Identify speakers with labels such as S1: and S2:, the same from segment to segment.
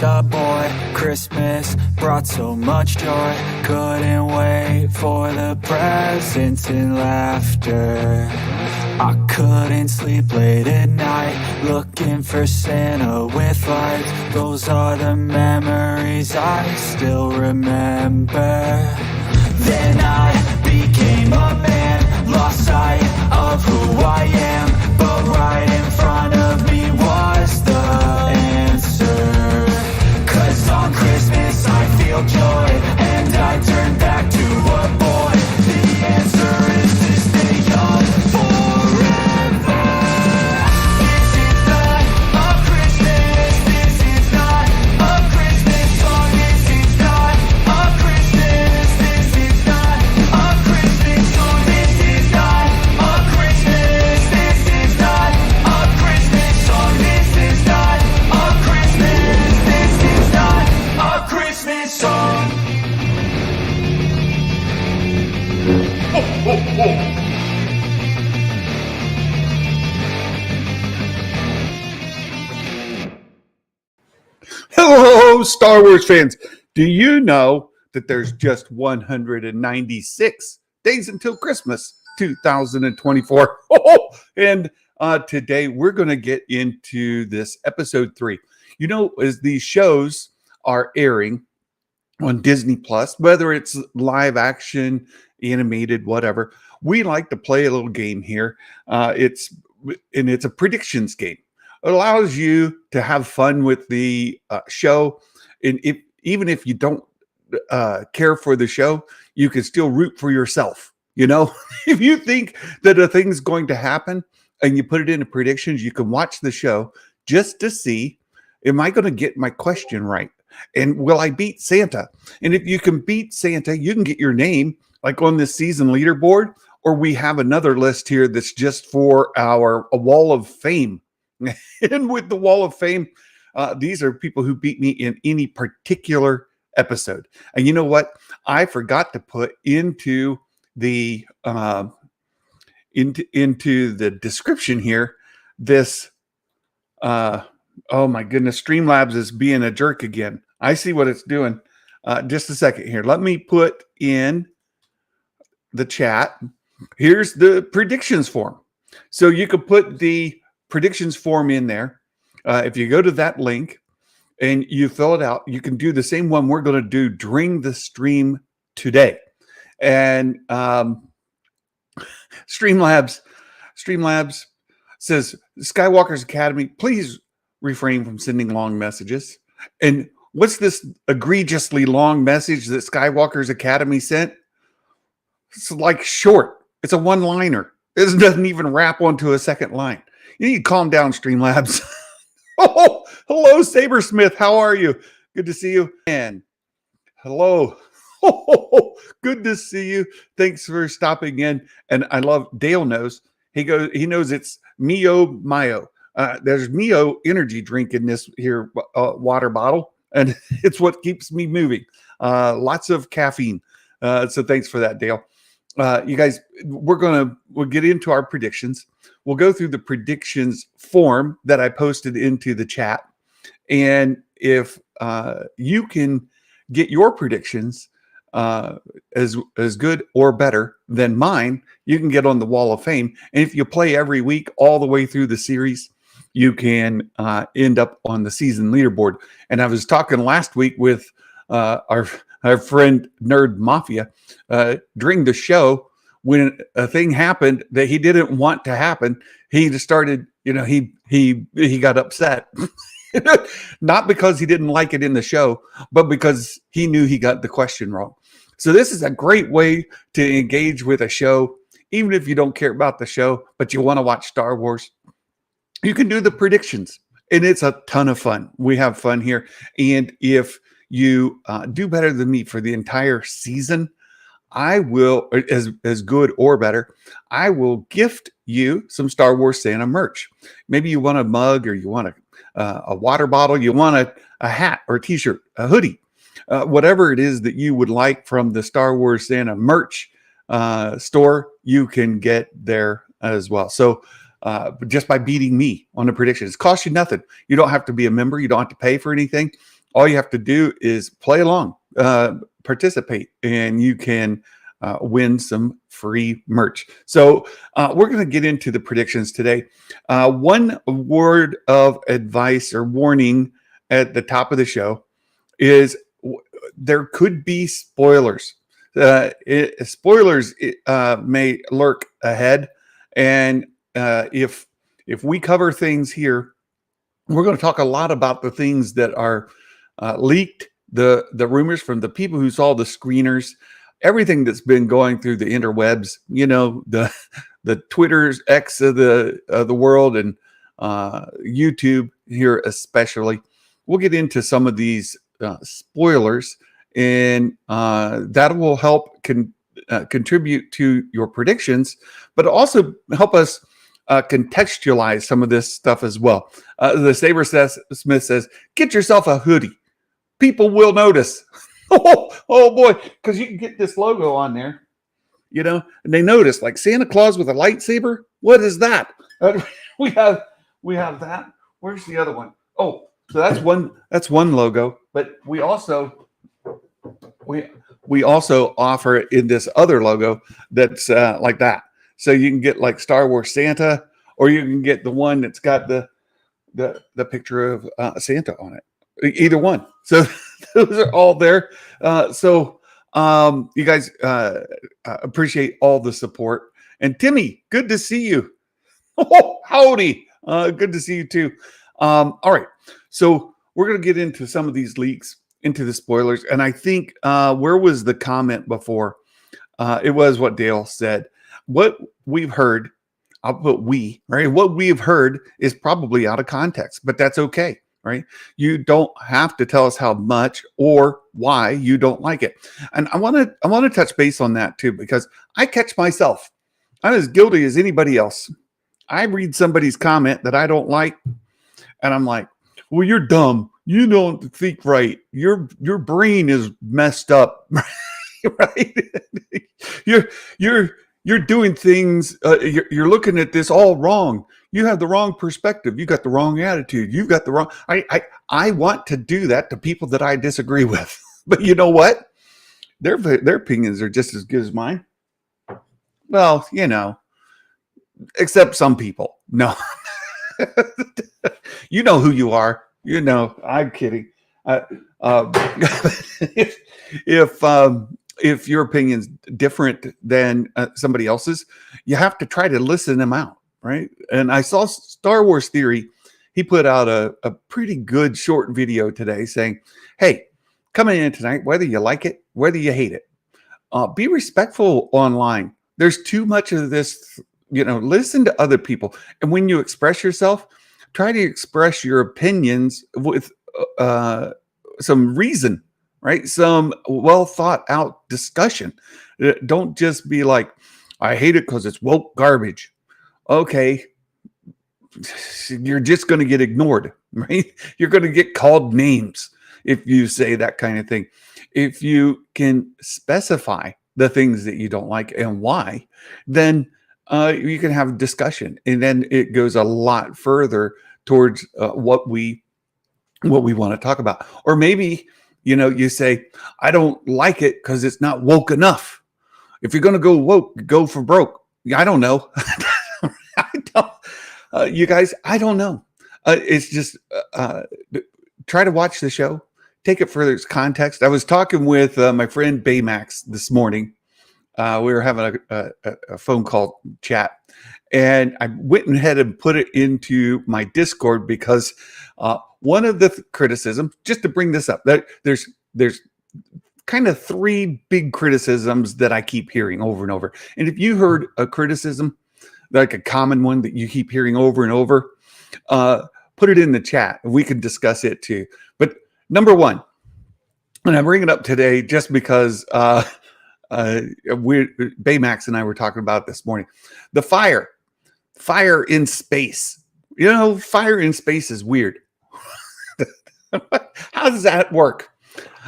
S1: A boy, Christmas brought so much joy. Couldn't wait for the presents and laughter. I couldn't sleep late at night, looking for Santa with lights. Those are the memories I still remember. Then I became a man, lost sight of who I am. But right in front of me was the answer. 'Cause on Christmas I feel joy, and I turn back to a boy. The answer is to stay young forever. This is not a Christmas, this is not a Christmas song. This is not a Christmas, this is not a Christmas song. This is not a Christmas, this is not a Christmas song. This is not a Christmas, this is not a Christmas song.
S2: Hello, Star Wars fans. Do you know that there's just 196 days until Christmas 2024? And today we're going to get into this episode 3. You know, as these shows are airing on Disney Plus, whether it's live action, animated, whatever, we like to play a little game here. It's a predictions game. It allows you to have fun with the show, and even if you don't care for the show, you can still root for yourself. You know, if you think that a thing's going to happen and you put it into predictions, you can watch the show just to see, am I going to get my question right? And will I beat Santa? And if you can beat Santa, you can get your name like on this season leaderboard, or we have another list here that's just for our wall of fame. And with the wall of fame, these are people who beat me in any particular episode. And you know what? I forgot to put into the into the description here this. Oh my goodness, Streamlabs is being a jerk again. I see what it's doing. Just a second here. Let me put in the chat. Here's the predictions form. So you could put the predictions form in there. If you go to that link and you fill it out, you can do the same one we're going to do during the stream today. And Streamlabs says, Skywalker's Academy, please refrain from sending long messages. And what's this egregiously long message that Skywalker's Academy sent? It's like short. It's a one-liner. It doesn't even wrap onto a second line. You need to calm down, Streamlabs. Oh, hello, Sabersmith. How are you? Good to see you. And hello. Oh, good to see you. Thanks for stopping in. And I love Dale knows. He knows it's Mio Mayo. There's Mio energy drink in this here water bottle, and it's what keeps me moving. Lots of caffeine. So thanks for that, Dale. You guys, we'll get into our predictions. We'll go through the predictions form that I posted into the chat. And if you can get your predictions as good or better than mine, you can get on the Wall of Fame. And if you play every week all the way through the series, you can end up on the season leaderboard. And I was talking last week with our friend Nerd Mafia during the show. When a thing happened that he didn't want to happen, he just started, he got upset. Not because he didn't like it in the show, but because he knew he got the question wrong. So this is a great way to engage with a show, even if you don't care about the show, but you want to watch Star Wars. You can do the predictions, and it's a ton of fun. We have fun here. And if you do better than me for the entire season, I will, as good or better, I will gift you some Star Wars Santa merch. Maybe you want a mug, or you want a water bottle, you want a hat or a t-shirt, a hoodie, whatever it is that you would like from the Star Wars Santa merch store, you can get there as well. So just by beating me on the predictions, it costs you nothing. You don't have to be a member. You don't have to pay for anything. all you have to do is play along, participate, and you can win some free merch. So we're going to get into the predictions today. One word of advice or warning at the top of the show is there could be spoilers. Spoilers may lurk ahead, and if we cover things here, we're going to talk a lot about the things that are leaked, the rumors from the people who saw the screeners, everything that's been going through the interwebs. You know, the Twitter's X of the world, and YouTube here especially. We'll get into some of these spoilers, and that will help contribute to your predictions, but also help us contextualize some of this stuff as well. The Saber Smith says, "Get yourself a hoodie. People will notice." oh boy, because you can get this logo on there, you know, and they notice, like Santa Claus with a lightsaber. What is that? we have that. Where's the other one? Oh, so that's one logo, but we also offer it in this other logo that's like that. So you can get like Star Wars Santa, or you can get the one that's got the picture of Santa on it. Either one. So those are all there. So you guys appreciate all the support. And Timmy, good to see you. Oh, howdy. Good to see you too. All right. So we're going to get into some of these leaks, into the spoilers. And I think where was the comment before? It was what Dale said. What we've heard, I'll put we, right? What we've heard is probably out of context, but that's okay. Right? You don't have to tell us how much or why you don't like it. And I want to touch base on that too, because I catch myself. I'm as guilty as anybody else. I read somebody's comment that I don't like, and I'm like, well, you're dumb. You don't think right. Your brain is messed up. Right? You're doing things. You're looking at this all wrong. You have the wrong perspective. You got the wrong attitude. You've got the wrong. I want to do that to people that I disagree with. But you know what? Their opinions are just as good as mine. Well, you know, except some people. No, you know who you are. You know, I'm kidding. If your opinion's different than somebody else's, you have to try to listen them out. Right. And I saw Star Wars Theory. He put out a pretty good short video today saying, hey, coming in tonight, whether you like it, whether you hate it, be respectful online. There's too much of this, you know, listen to other people. And when you express yourself, try to express your opinions with some reason, right? Some well thought out discussion. Don't just be like, I hate it because it's woke garbage. Okay, you're just going to get ignored, right? You're going to get called names if you say that kind of thing. If you can specify the things that you don't like and why, then you can have a discussion, and then it goes a lot further towards what we want to talk about. Or maybe, you know, you say, I don't like it because it's not woke enough. If you're going to go woke, go for broke. I don't know. You guys, I don't know. It's just try to watch the show, take it further context. I was talking with my friend Baymax this morning. We were having a phone call chat, and I went ahead and put it into my Discord because one of the criticisms, just to bring this up, that there's kind of three big criticisms that I keep hearing over and over. And if you heard a criticism, like a common one that you keep hearing over and over, put it in the chat. We can discuss it too. But number one, and I bring it up today just because Baymax and I were talking about it this morning. The fire in space. You know, fire in space is weird. How does that work?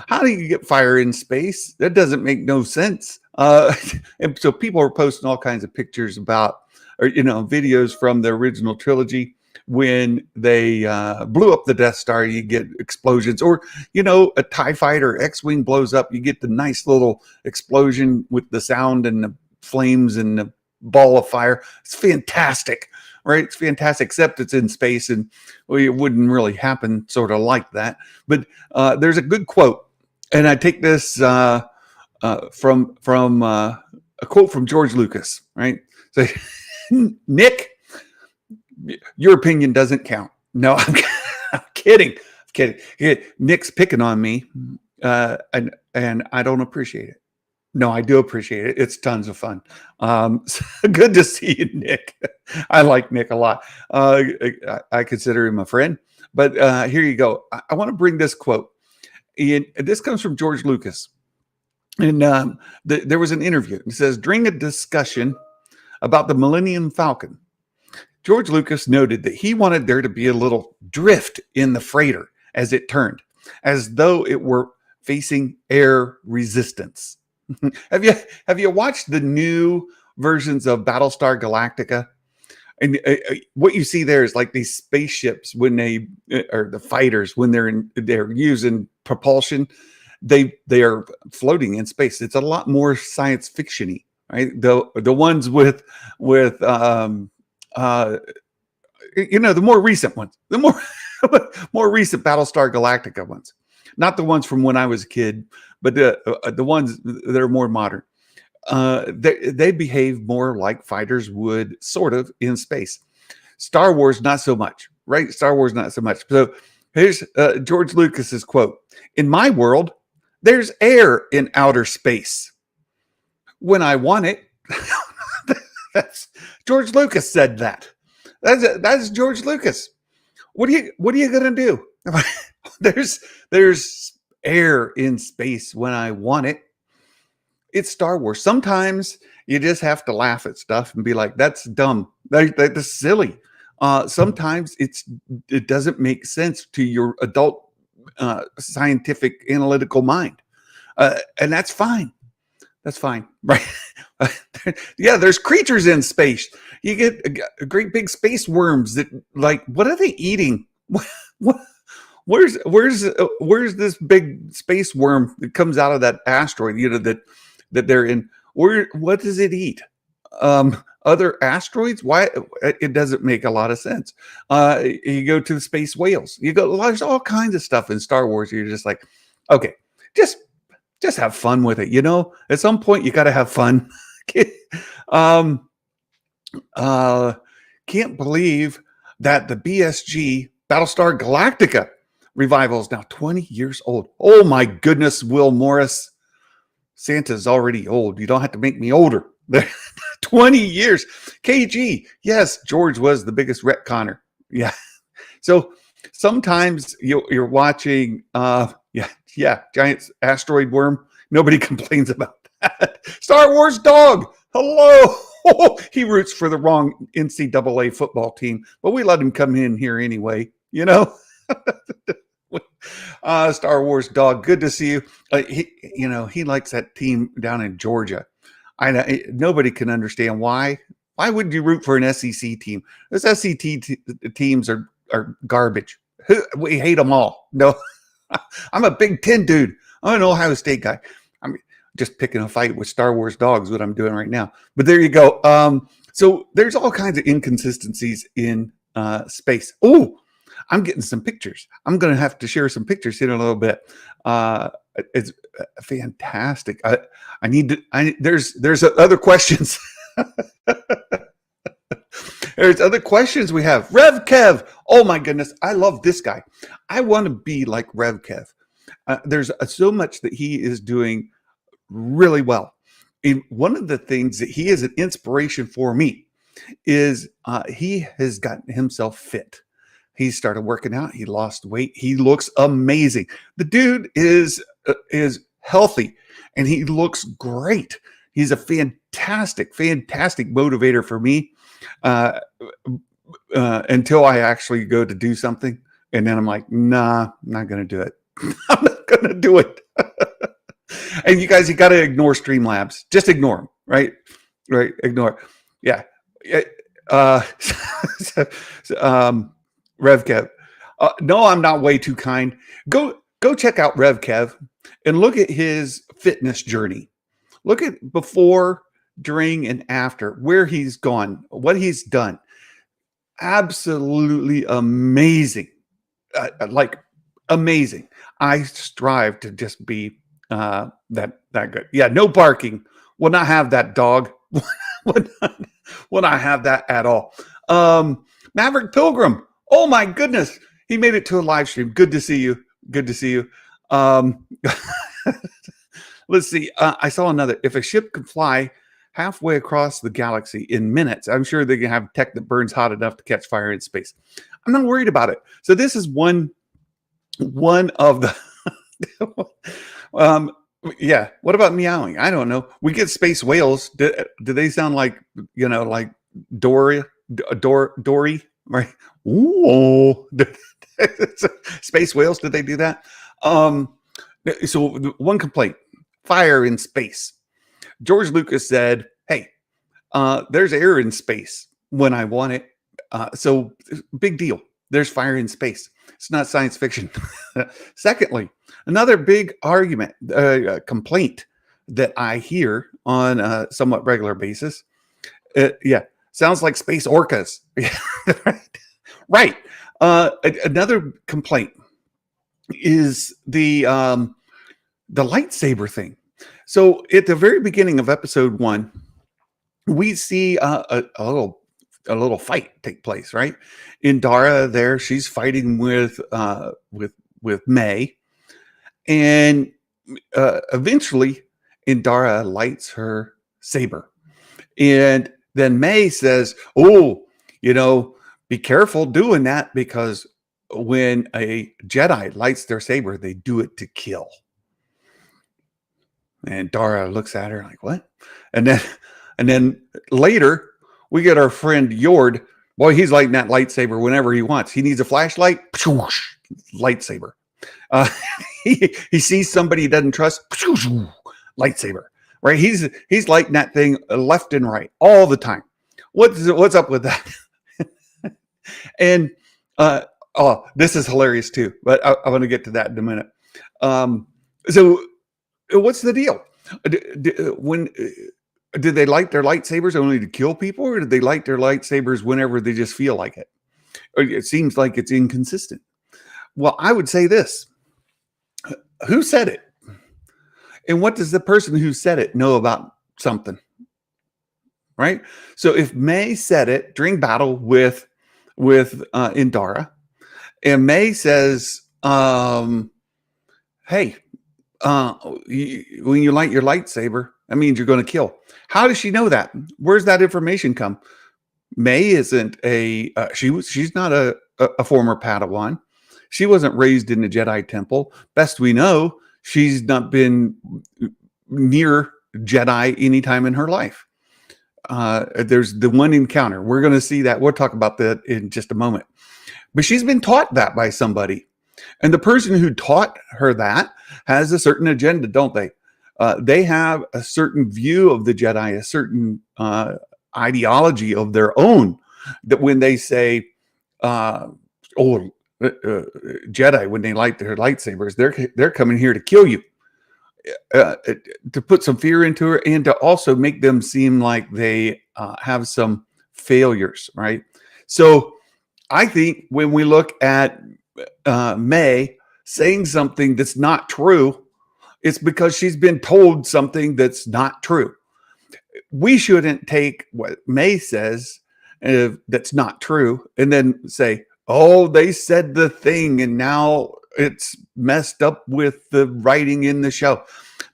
S2: How do you get fire in space? That doesn't make no sense. And so people are posting all kinds of pictures about, or, you know, videos from the original trilogy. when they blew up the Death Star, you get explosions, or a TIE fighter X-wing blows up, you get the nice little explosion with the sound and the flames and the ball of fire. It's fantastic, right? It's fantastic, except it's in space, and it wouldn't really happen sort of like that. But there's a good quote, and I take this from a quote from George Lucas, right? So, Nick, your opinion doesn't count. No, I'm kidding. Nick's picking on me, and I don't appreciate it. No, I do appreciate it. It's tons of fun. So good to see you, Nick. I like Nick a lot. I consider him a friend. But here you go. I want to bring this quote. And this comes from George Lucas. And there was an interview. It says, during a discussion about the Millennium Falcon, George Lucas noted that he wanted there to be a little drift in the freighter as it turned, as though it were facing air resistance. Have you watched the new versions of Battlestar Galactica? And what you see there is like these spaceships when or the fighters when they're using propulsion, they are floating in space. It's a lot more science fiction-y, right? The ones with the more recent ones, the more recent Battlestar Galactica ones, not the ones from when I was a kid, but the ones that are more modern. They behave more like fighters would, sort of, in space. Star Wars, not so much, right? Star Wars, not so much. So here's George Lucas's quote: "In my world, there's air in outer space. When I want it." That's George Lucas said that. That's George Lucas. What are you gonna do? There's air in space when I want it. It's Star Wars. Sometimes you just have to laugh at stuff and be like, "That's dumb. That's silly." Sometimes it doesn't make sense to your adult scientific analytical mind, and that's fine. That's fine, right? Yeah, there's creatures in space. You get great big space worms that, like, what are they eating? Where's this big space worm that comes out of that asteroid? That they're in. What does it eat? Other asteroids? Why? It doesn't make a lot of sense. You go to the space whales. There's all kinds of stuff in Star Wars. You're just like, okay, just have fun with it. At some point you got to have fun. Can't believe that the BSG Battlestar Galactica revival is now 20 years old. Oh my goodness, Will Morris. Santa's already old. You don't have to make me older. 20 years. KG. Yes, George was the biggest retconner. Yeah. So sometimes you're watching, giant asteroid worm. Nobody complains about that. Star Wars dog. Hello. He roots for the wrong NCAA football team, but we let him come in here anyway, Star Wars dog, good to see you. He likes that team down in Georgia. I know nobody can understand why. Why would you root for an SEC team? Those SEC teams are garbage. We hate them all. No, I'm a Big Ten dude. I'm an Ohio State guy. I'm just picking a fight with Star Wars dogs. What I'm doing right now. But there you go. So there's all kinds of inconsistencies in space. Oh, I'm getting some pictures. I'm going to have to share some pictures here in a little bit. It's fantastic. There's other questions. There's other questions we have. Rev Kev. Oh my goodness. I love this guy. I want to be like Rev Kev. There's so much that he is doing really well. And one of the things that he is an inspiration for me is he has gotten himself fit. He started working out. He lost weight. He looks amazing. The dude is healthy and he looks great. He's a fantastic motivator for me until I actually go to do something. And then I'm like, nah, I'm not going to do it. I'm not going to do it. And you guys, you got to ignore Streamlabs. Just ignore them, right? Right. Ignore. Yeah. Uh, Rev Kev. No, I'm not way too kind. Go check out Rev Kev and look at his fitness journey. Look at before, during, and after, where he's gone, what he's done. Absolutely amazing. Like amazing. I strive to just be that good. Yeah, no barking. Will not have that, dog. will not have that at all. Maverick Pilgrim. Oh my goodness, he made it to a live stream. Good to see you. Good to see you. Let's see. I saw another. If a ship could fly halfway across the galaxy in minutes, I'm sure they can have tech that burns hot enough to catch fire in space. I'm not worried about it. So this is one of the. Yeah. What about meowing? I don't know. We get space whales. Do they sound like like Dory, right? Ooh. Space whales. Did they do that? So one complaint: fire in space. George Lucas said, "Hey, there's air in space when I want it. So big deal. There's fire in space. It's not science fiction." Secondly, another big argument, complaint that I hear on a somewhat regular basis. Yeah, sounds like space orcas. Right. Another complaint is the lightsaber thing. So at the very beginning of episode 1, we see a little fight take place, right? Indara there, she's fighting with May, and eventually Indara lights her saber, and then May says, "Oh, be careful doing that, because when a Jedi lights their saber, they do it to kill." And Dara looks at her like, "What?" And then later we get our friend Yord. Boy, he's lighting that lightsaber whenever he wants. He needs a flashlight, lightsaber. He sees somebody he doesn't trust, lightsaber. Right? He's lighting that thing left and right all the time. What's up with that? And this is hilarious too, but I want to get to that in a minute. So what's the deal? Did they light their lightsabers only to kill people, or did they light their lightsabers whenever they just feel like it? It seems like it's inconsistent. Well, I would say this: who said it, and what does the person who said it know about something? Right. So if May said it during battle with Indara, and May says, "Hey, when you light your lightsaber, that means you're going to kill." How does she know that? Where's that information come? May isn't she's not a former Padawan. She wasn't raised in the Jedi Temple. Best we know, she's not been near Jedi any time in her life. There's the one encounter. We're going to see that. We'll talk about that in just a moment. But she's been taught that by somebody. And the person who taught her that has a certain agenda, don't they? They have a certain view of the Jedi, a certain ideology of their own, that when they say, Jedi, when they light their lightsabers, they're coming here to kill you, to put some fear into her, and to also make them seem like they have some failures, right? So I think when we look at May saying something that's not true, it's because she's been told something that's not true. We shouldn't take what May says that's not true and then say, "Oh, they said the thing and now it's messed up with the writing in the show."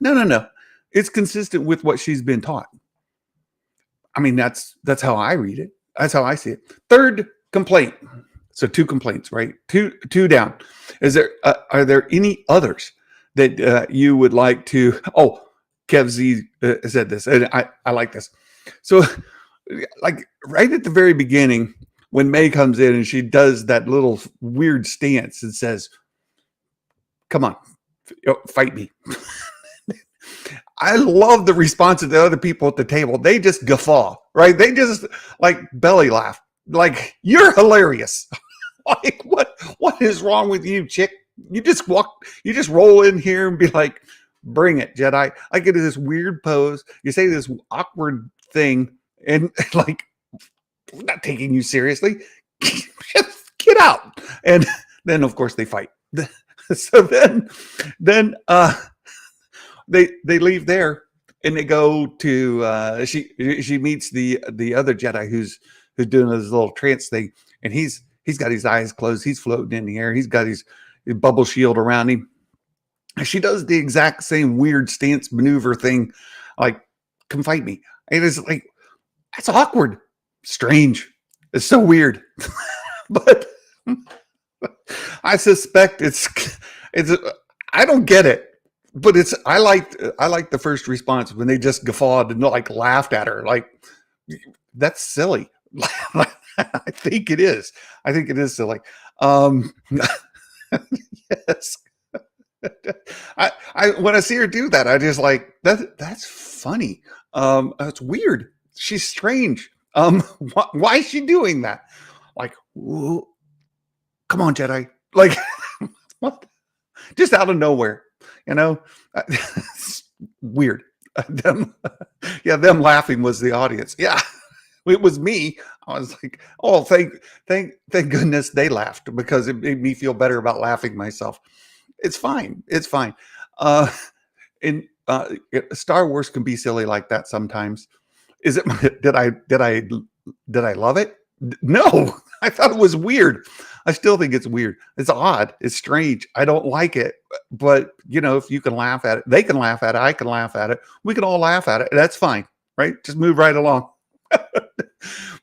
S2: No. It's consistent with what she's been taught. I mean, that's how I read it. That's how I see it. Third complaint. So 2 complaints, right? Two down. Are there any others that you would like to? Oh, Kev Z said this, and I like this. So, like right at the very beginning, when May comes in and she does that little weird stance and says, "Come on, fight me." I love the response of the other people at the table. They just guffaw, right? They just like belly laugh. Like, you're hilarious. Like, what is wrong with you, chick? You just roll in here and be like, bring it, Jedi. I get this weird pose. You say this awkward thing, and like, I'm not taking you seriously. Get out. And then of course they fight. So then they leave there and they go to she meets the other Jedi who's doing this little trance thing, and he's got his eyes closed, he's floating in the air, he's got his bubble shield around him. And she does the exact same weird stance maneuver thing, like, come fight me. And it's like, that's awkward, strange, it's so weird. But I suspect it's I don't get it, but I like the first response when they just guffawed and like laughed at her. Like, that's silly. I think it is. I think it is silly. Yes. I when I see her do that, I just like that's funny. It's weird. She's strange. Why is she doing that? Like, whoa, come on, Jedi. Like, what? Just out of nowhere, you know? It's weird. Them laughing was the audience. Yeah, it was me. I was like, oh, thank goodness they laughed, because it made me feel better about laughing myself. It's fine. It's fine. In Star Wars can be silly like that sometimes. Is it? Did I love it? No, I thought it was weird. I still think it's weird. It's odd. It's strange. I don't like it. But, you know, if you can laugh at it, they can laugh at it. I can laugh at it. We can all laugh at it. That's fine, right? Just move right along.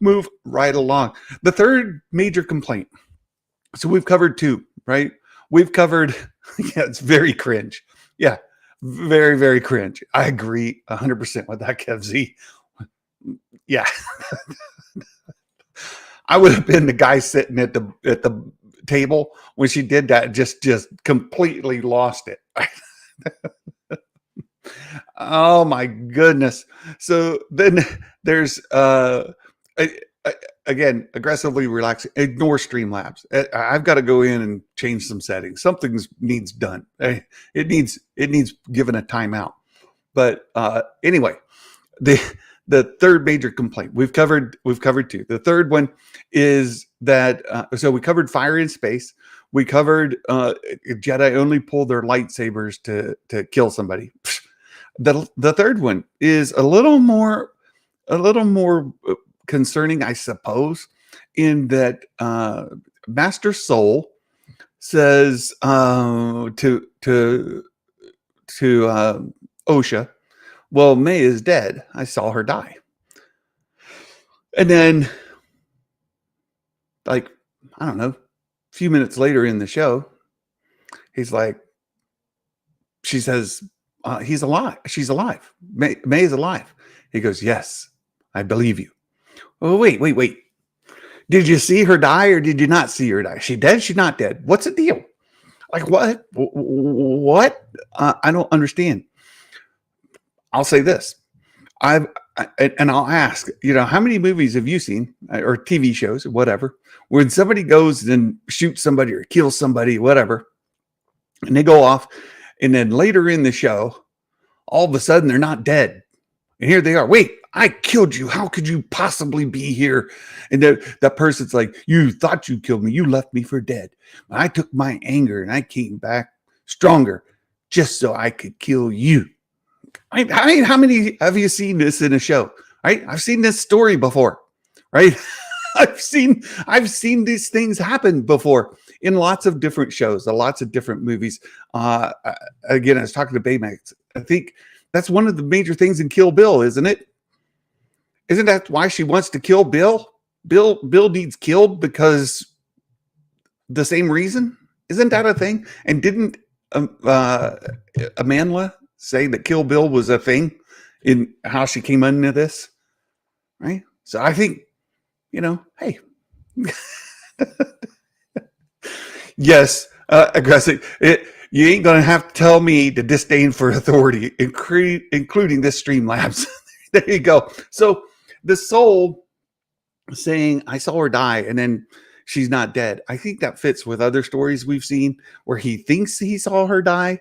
S2: Move right along. The third major complaint. So we've covered two, right? We've covered, yeah, it's very cringe. Yeah, very, very cringe. I agree 100% with that, Kev Z. Yeah. I would have been the guy sitting at the table when she did that, just completely lost it. Oh my goodness. So then there's again, aggressively relaxing. Ignore Streamlabs. I've got to go in and change some settings. Something needs done. It needs given a timeout. But anyway, the third major complaint, we've covered two. The third one is that so we covered fire in space. We covered Jedi only pull their lightsabers to kill somebody. The third one is a little more concerning, I suppose, in that Master Soul says to Osha, well, May is dead. I saw her die. And then, like, I don't know, a few minutes later in the show, he's like, she says, he's alive. She's alive. May is alive. He goes, yes, I believe you. Oh, wait. Did you see her die or did you not see her die? She dead? She's not dead. What's the deal? Like, what? What? I don't understand. I'll say this. And I'll ask, you know, how many movies have you seen, or TV shows or whatever, when somebody goes and shoots somebody or kills somebody, whatever, and they go off, and then later in the show, all of a sudden they're not dead. And here they are. Wait, I killed you. How could you possibly be here? And that person's like, you thought you killed me. You left me for dead. I took my anger and I came back stronger just so I could kill you. I mean, how many have you seen this in a show? Right? I've seen this story before, right? I've seen these things happen before in lots of different shows, lots of different movies. Again, I was talking to Baymax. I think that's one of the major things in Kill Bill, isn't it? Isn't that why she wants to kill Bill? Bill needs killed because the same reason? Isn't that a thing? And didn't Amandla say that Kill Bill was a thing in how she came into this? Right? So I think, you know, hey. Yes, aggressive. You ain't gonna have to tell me the disdain for authority, including this Streamlabs. There you go. So the soul saying, I saw her die, and then she's not dead. I think that fits with other stories we've seen where he thinks he saw her die,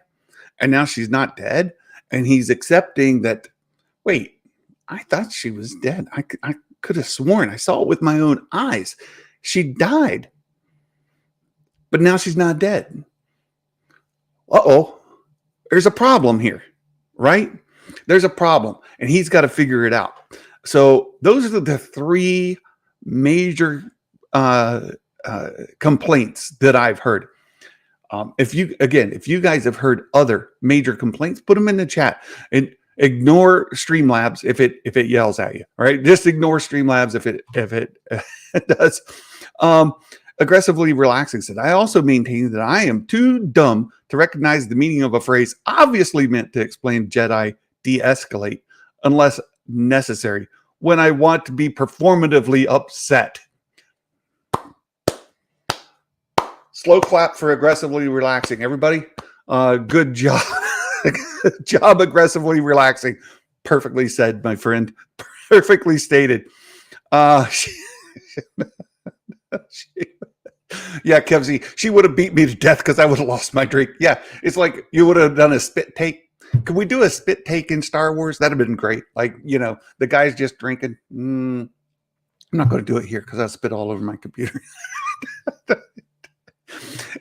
S2: and now she's not dead. And he's accepting that, wait, I thought she was dead. I could have sworn I saw it with my own eyes. She died, but now she's not dead. Uh-oh, there's a problem here, right? There's a problem, and he's got to figure it out. So those are the three major complaints that I've heard. If you guys have heard other major complaints, put them in the chat and ignore Streamlabs if it yells at you. All right, just ignore Streamlabs if it does. Aggressively relaxing said, I also maintain that I am too dumb to recognize the meaning of a phrase obviously meant to explain Jedi de-escalate unless necessary when I want to be performatively upset. Slow clap for aggressively relaxing. Everybody, good job. Good job aggressively relaxing. Perfectly said, my friend. Perfectly stated. Yeah, Kevsy, she would have beat me to death because I would have lost my drink. Yeah, it's like you would have done a spit take. Could we do a spit take in Star Wars? That'd have been great. Like, the guy's just drinking. I'm not going to do it here because I'll spit all over my computer.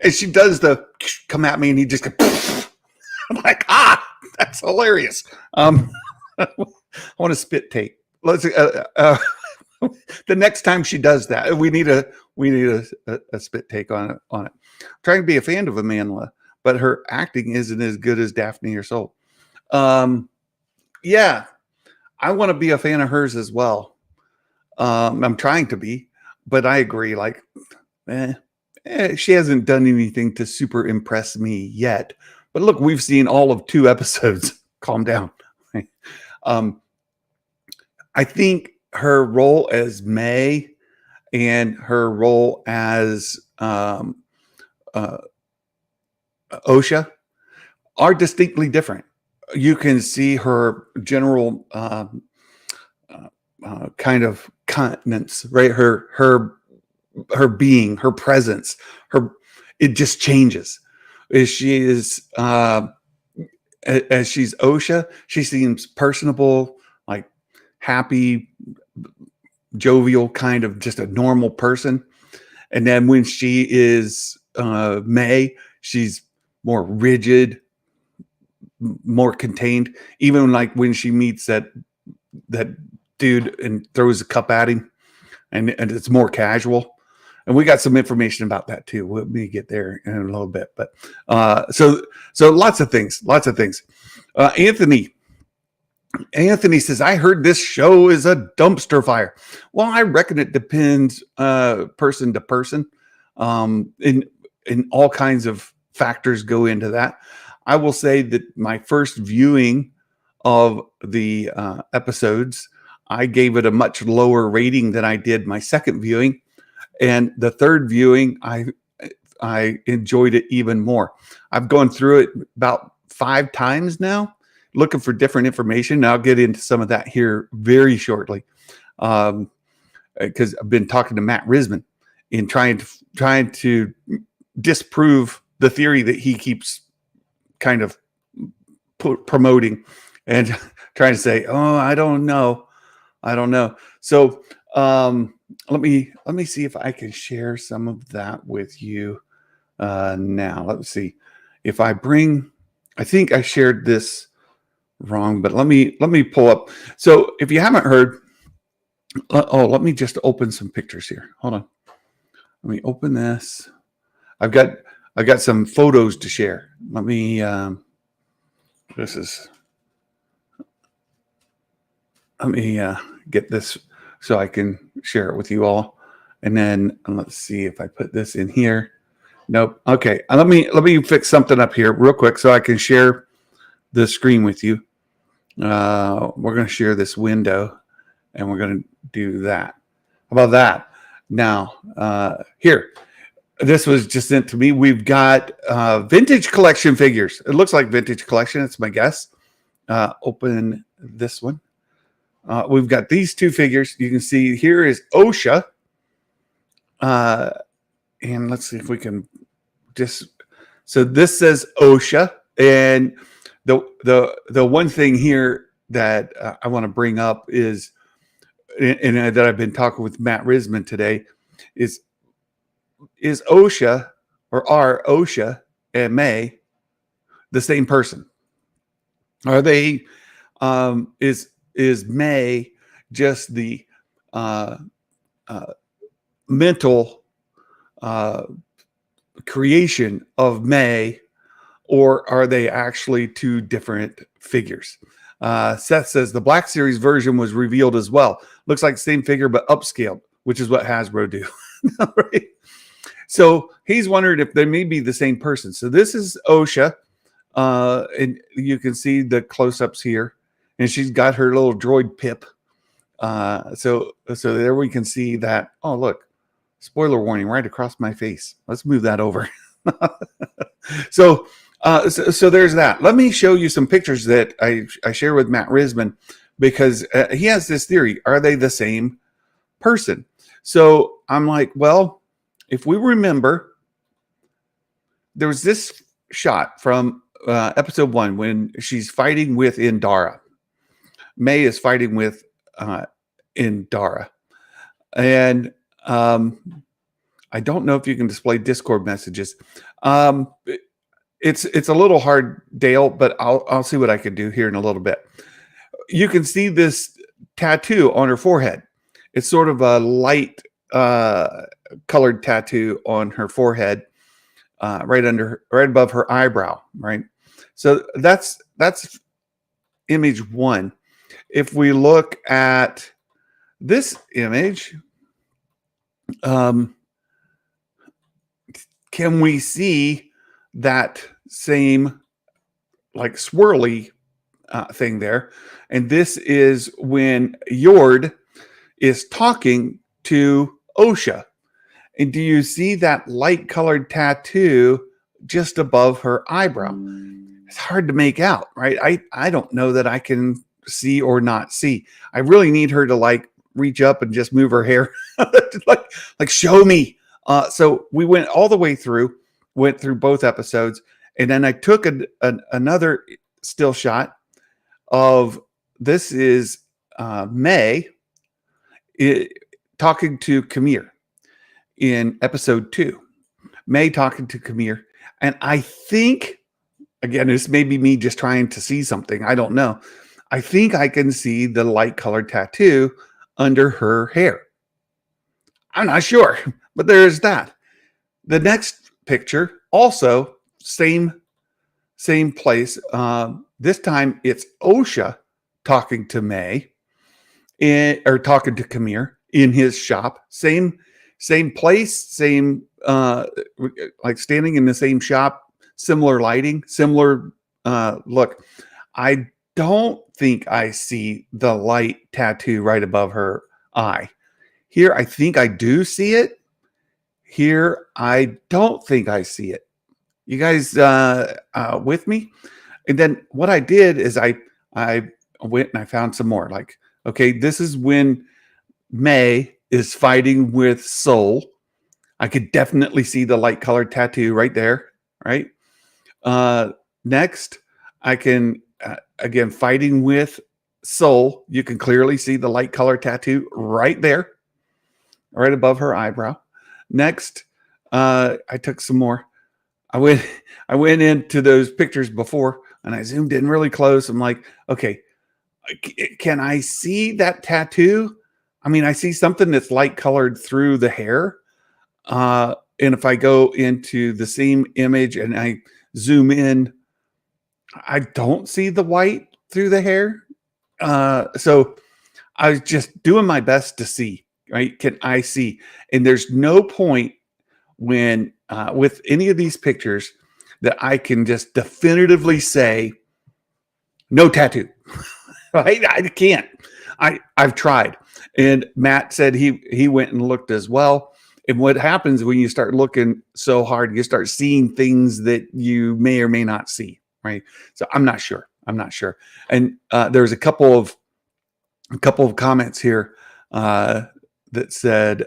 S2: And she does the come at me, and he just goes, I'm like, that's hilarious. I want a spit take. Let's. The next time she does that, we need a spit take on it. I'm trying to be a fan of Amandla, but her acting isn't as good as Daphne or Soul. Yeah, I want to be a fan of hers as well. I'm trying to be, but I agree. Like, she hasn't done anything to super impress me yet. But look, we've seen all of 2 episodes. Calm down. I think her role as May and her role as Osha are distinctly different. You can see her general kind of continence, right? Her being, her presence, it just changes. As she's Osha, she seems personable, like happy, jovial, kind of just a normal person. And then when she is May, she's more rigid, more contained. Even like when she meets that dude and throws a cup at him, and it's more casual. And we got some information about that too. We'll get there in a little bit. But so lots of things. Anthony says, I heard this show is a dumpster fire. Well, I reckon it depends person to person. In all kinds of factors go into that. I will say that my first viewing of the episodes, I gave it a much lower rating than I did my second viewing. And the third viewing, I enjoyed it even more. I've gone through it about 5 times now, looking for different information. I'll get into some of that here very shortly, because I've been talking to Matt Risman in trying to disprove the theory that he keeps kind of promoting and trying to say, oh, I don't know. So let me see if I can share some of that with you now. Let's see if I think I shared this wrong, but let me pull up. So if you haven't heard, let me just open some pictures here. Hold on. Let me open this. I've got some photos to share. Let me get this so I can share it with you all. And then let's see if I put this in here. Nope. Okay. Let me fix something up here real quick so I can share the screen with you. We're going to share this window, and we're going to do that. How about that? Now, here. this was just sent to me. We've got vintage collection figures. It looks like vintage collection. It's my guess. Open this one. We've got these two figures. You can see here is OSHA. And let's see if we can just. So this says OSHA, and the one thing here that I want to bring up is, and that I've been talking with Matt Risman today, is OSHA, or are OSHA and May the same person? Are they? Is May just the mental creation of May, or are they actually two different figures? Seth says the Black Series version was revealed as well. Looks like the same figure but upscaled, which is what Hasbro do. Right? So he's wondered if they may be the same person. So this is OSHA, and you can see the close-ups here, and she's got her little droid Pip. So there we can see that. Oh, look, spoiler warning right across my face. Let's move that over. So there's that. Let me show you some pictures that I share with Matt Risman, because he has this theory. Are they the same person? So I'm like, well, if we remember, there was this shot from episode 1 when she's fighting with Indara. May is fighting with Indara. And I don't know if you can display Discord messages. It's a little hard, Dale, but I'll see what I can do here in a little bit. You can see this tattoo on her forehead. It's sort of a light colored tattoo on her forehead, right above her eyebrow, right? So that's image 1. If we look at this image, can we see that same like swirly thing there? And this is when Yord is talking to OSHA. And do you see that light colored tattoo just above her eyebrow? It's hard to make out, right? I don't know that I can see or not see. I really need her to like reach up and just move her hair, like show me. So we went all the way through, went through both episodes, and then I took another still shot of this is May talking to Kamir in episode 2. May talking to Kamir, and I think, again, this may be me just trying to see something. I don't know. I think I can see the light colored tattoo under her hair. I'm not sure, but there's that. The next picture, also same place. This time it's OSHA talking to May, or talking to Kamir in his shop. Same place, same like standing in the same shop. Similar lighting, similar look. I don't think I see the light tattoo right above her eye. Here, I think I do see it. Here, I don't think I see it. You guys with me? And then what I did is I went and I found some more. Like, okay, this is when May is fighting with Soul. I could definitely see the light colored tattoo right there, right? Next, I can, again, fighting with Soul. You can clearly see the light colored tattoo right there, right above her eyebrow. Next, I took some more. I went into those pictures before and I zoomed in really close. I'm like, okay, can I see that tattoo? I mean, I see something that's light colored through the hair. And if I go into the same image and I zoom in, I don't see the white through the hair. So I was just doing my best to see, right? Can I see? And there's no point when with any of these pictures that I can just definitively say no tattoo. Right? I can't. I've tried. And Matt said he went and looked as well. And what happens when you start looking so hard, you start seeing things that you may or may not see, right? So I'm not sure. And there's a couple of comments here that said,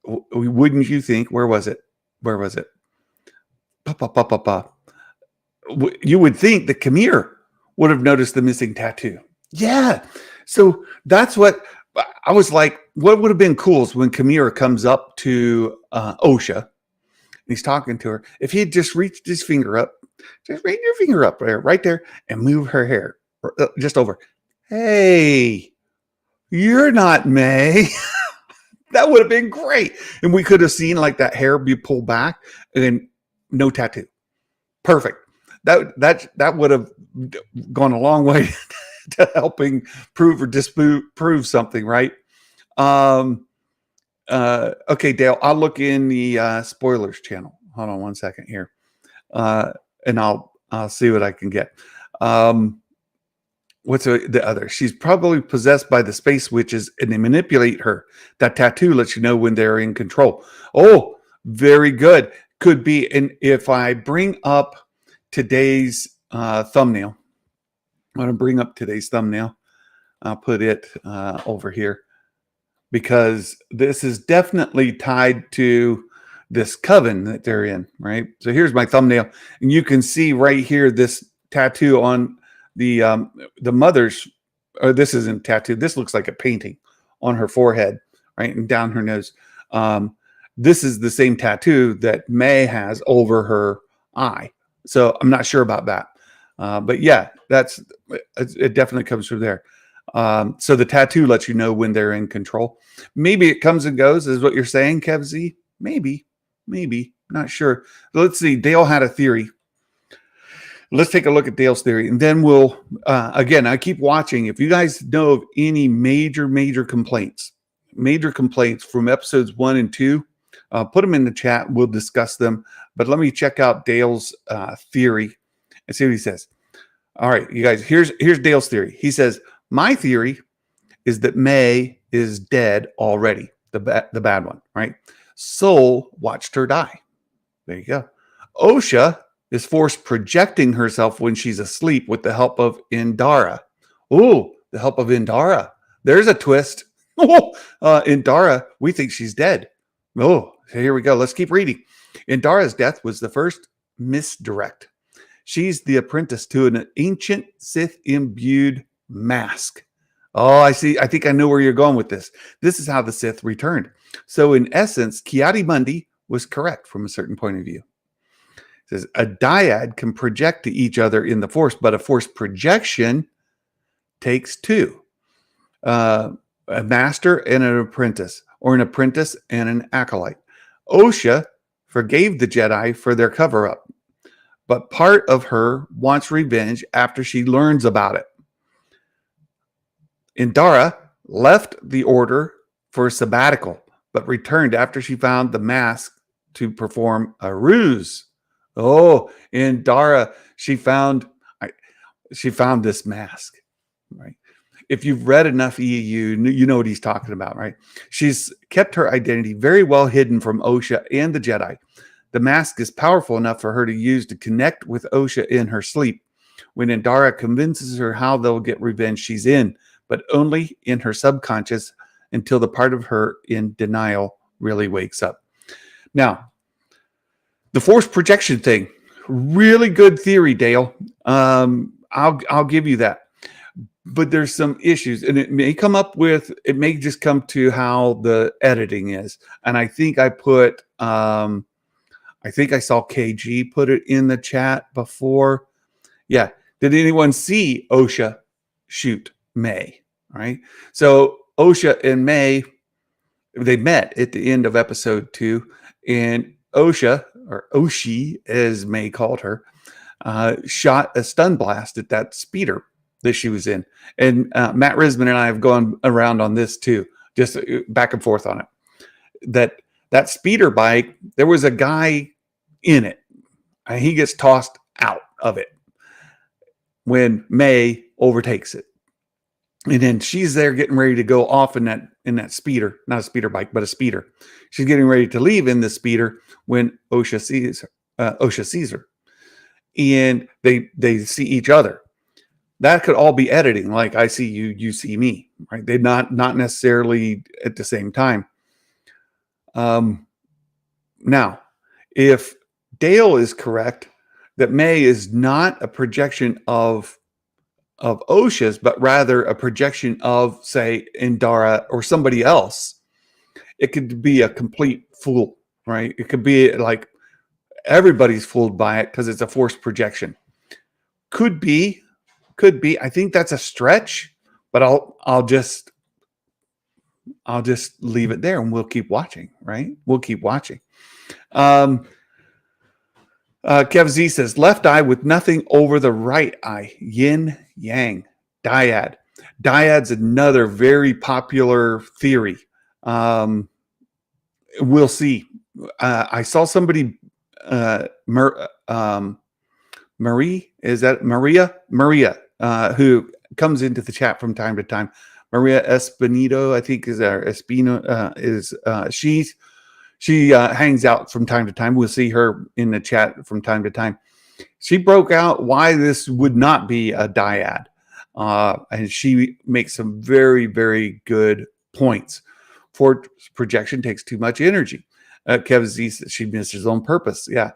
S2: "Wouldn't you think?" Where was it? Pa, pa, pa, pa, pa. You would think that Kamir would have noticed the missing tattoo. Yeah. So that's what I was like. What would have been cool is when Kamir comes up to Osha and he's talking to her. If he had just reached his finger up, just reach your finger up there, right there, and move her hair just over. Hey, you're not May. That would have been great. And we could have seen like that hair be pulled back and then no tattoo. Perfect. That would have gone a long way to helping prove or disprove something, right? Okay, Dale, I'll look in the spoilers channel. Hold on one second here. And I'll see what I can get. What's the other? She's probably possessed by the space witches and they manipulate her. That tattoo lets you know when they're in control. Oh, very good. Could be. And if I bring up today's thumbnail, I'm going to bring up today's thumbnail. I'll put it over here because this is definitely tied to this coven that they're in, right? So here's my thumbnail, and you can see right here this tattoo on the mother's. Or this isn't tattoo. This looks like a painting on her forehead, right, and down her nose. This is the same tattoo that May has over her eye. So I'm not sure about that. But yeah, it definitely comes from there. So the tattoo lets you know when they're in control. Maybe it comes and goes, is what you're saying, Kev Z. Maybe, not sure. Let's see. Dale had a theory. Let's take a look at Dale's theory, and then we'll, again, I keep watching. If you guys know of any major complaints from episodes 1 and 2, put them in the chat. We'll discuss them. But let me check out Dale's theory and see what he says. All right, you guys, here's Dale's theory. He says, my theory is that May is dead already, the bad one, right? Soul watched her die. There you go. Osha is forced projecting herself when she's asleep with the help of Indara. Oh, the help of Indara. There's a twist. Indara, we think she's dead. Oh, so here we go. Let's keep reading. Indara's death was the first misdirect. She's the apprentice to an ancient Sith-imbued mask. Oh, I see. I think I know where you're going with this. This is how the Sith returned. So in essence, Kiadi-Mundi was correct from a certain point of view. It says a dyad can project to each other in the Force, but a Force projection takes two. A master and an apprentice, or an apprentice and an acolyte. Osha forgave the Jedi for their cover-up, but part of her wants revenge after she learns about it. Indara left the order for a sabbatical, but returned after she found the mask to perform a ruse. Oh, Indara, she found this mask, right? If you've read enough EU, you know what he's talking about, right? She's kept her identity very well hidden from Osha and the Jedi. The mask is powerful enough for her to use to connect with Osha in her sleep. When Indara convinces her how they'll get revenge, she's in, but only in her subconscious until the part of her in denial really wakes up. Now, the Force projection thing, really good theory, Dale. I'll give you that. But there's some issues, and it may just come to how the editing is. And I think I saw KG put it in the chat before. Yeah. Did anyone see Osha shoot May? Right. So Osha and May, they met at the end of episode 2, and Osha, or Oshi, as May called her, shot a stun blast at that speeder that she was in. And Matt Risman and I have gone around on this too, just back and forth on it. That speeder bike, there was a guy in it, and he gets tossed out of it when May overtakes it. And then she's there getting ready to go off in that speeder, not a speeder bike, but a speeder. She's getting ready to leave in the speeder when Osha sees her, and they see each other. That could all be editing, like I see you, you see me, right? They're not necessarily at the same time. Now, if Dale is correct that May is not a projection of Osha's, but rather a projection of, say, Indara or somebody else, it could be a complete fool, right? It could be like everybody's fooled by it because it's a forced projection. Could be. I think that's a stretch, but I'll just leave it there and we'll keep watching, right? We'll keep watching. Kev Z says, left eye with nothing over the right eye. Yin, yang, dyad. Dyad's another very popular theory. We'll see. I saw somebody, Marie, is that Maria? Maria, who comes into the chat from time to time. Maria Espinito, I think is Espino, she hangs out from time to time. We'll see her in the chat from time to time. She broke out why this would not be a dyad. And she makes some very, very good points. Forward projection takes too much energy. Kevin Z says she misses on purpose. Yeah.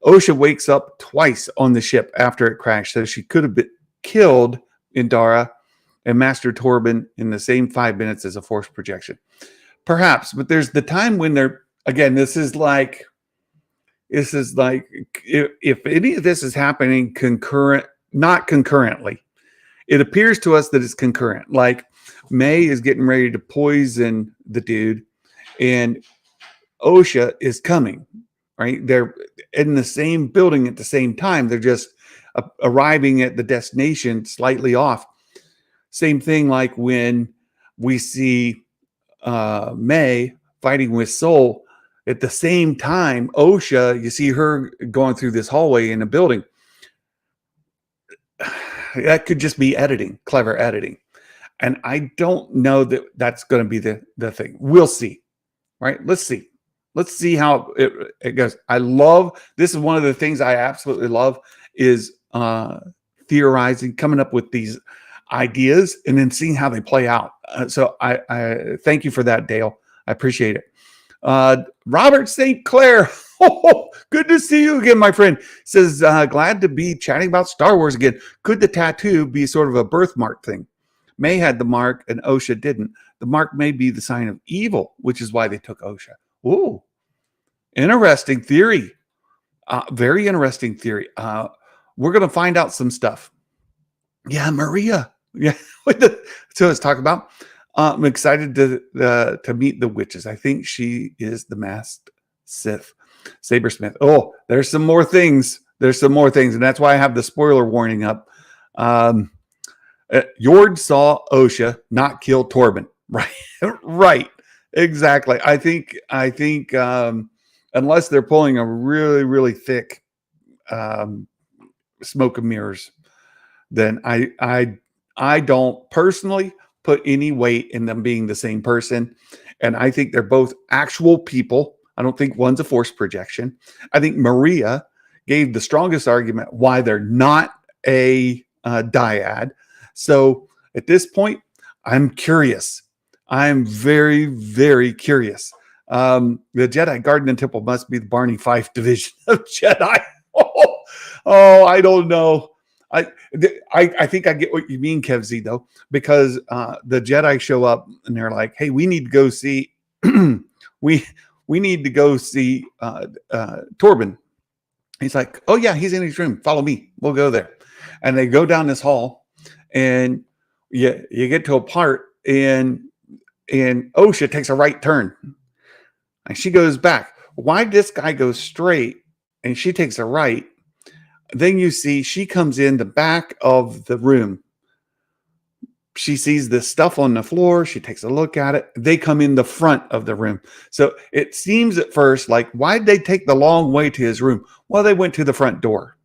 S2: Osha wakes up twice on the ship after it crashed, so she could have been killed Indara and Master Torben in the same 5 minutes as a forced projection. Perhaps, but there's the time when they're, again, this is like if any of this is happening not concurrently, it appears to us that it's concurrent. Like May is getting ready to poison the dude and Osha is coming, right? They're in the same building at the same time. They're just arriving at the destination slightly off. Same thing like when we see May fighting with Soul at the same time. Osha, you see her going through this hallway in a building. That could just be editing, clever editing. And I don't know that that's going to be the thing. We'll see, right? Let's see. Let's see how it goes. I love, this is one of the things I absolutely love is theorizing, coming up with these ideas and then seeing how they play out. So I thank you for that, Dale. I appreciate it. Robert St. Clair, good to see you again, my friend. Says, glad to be chatting about Star Wars again. Could the tattoo be sort of a birthmark thing? May had the mark and Osha didn't. The mark may be the sign of evil, which is why they took Osha. Ooh, interesting theory. Very interesting theory. We're going to find out some stuff. Yeah, Maria. Yeah, so let's talk about. I'm excited to meet the witches. I think she is the masked Sith, Sabersmith. Oh, there's some more things. And that's why I have the spoiler warning up. Yord saw Osha not kill Torben. Right, right, exactly. I think unless they're pulling a really, really thick smoke and mirrors, then I don't personally put any weight in them being the same person. And I think they're both actual people. I don't think one's a forced projection. I think Maria gave the strongest argument why they're not a dyad. So at this point, I'm curious. I'm very, very curious. The Jedi Garden and Temple must be the Barney Fife division of Jedi. Oh, I don't know. I think I get what you mean, Kev Z, though, because the Jedi show up and they're like, "Hey, we need to go see we need to go see Torben." He's like, "Oh yeah, he's in his room. Follow me. We'll go there." And they go down this hall, and you get to a part, and Osha takes a right turn, and she goes back. Why did this guy go straight, and she takes a right? Then you see she comes in the back of the room. She sees this stuff on the floor. She takes a look at it. They come in the front of the room. So it seems at first like, why did they take the long way to his room? Well, they went to the front door.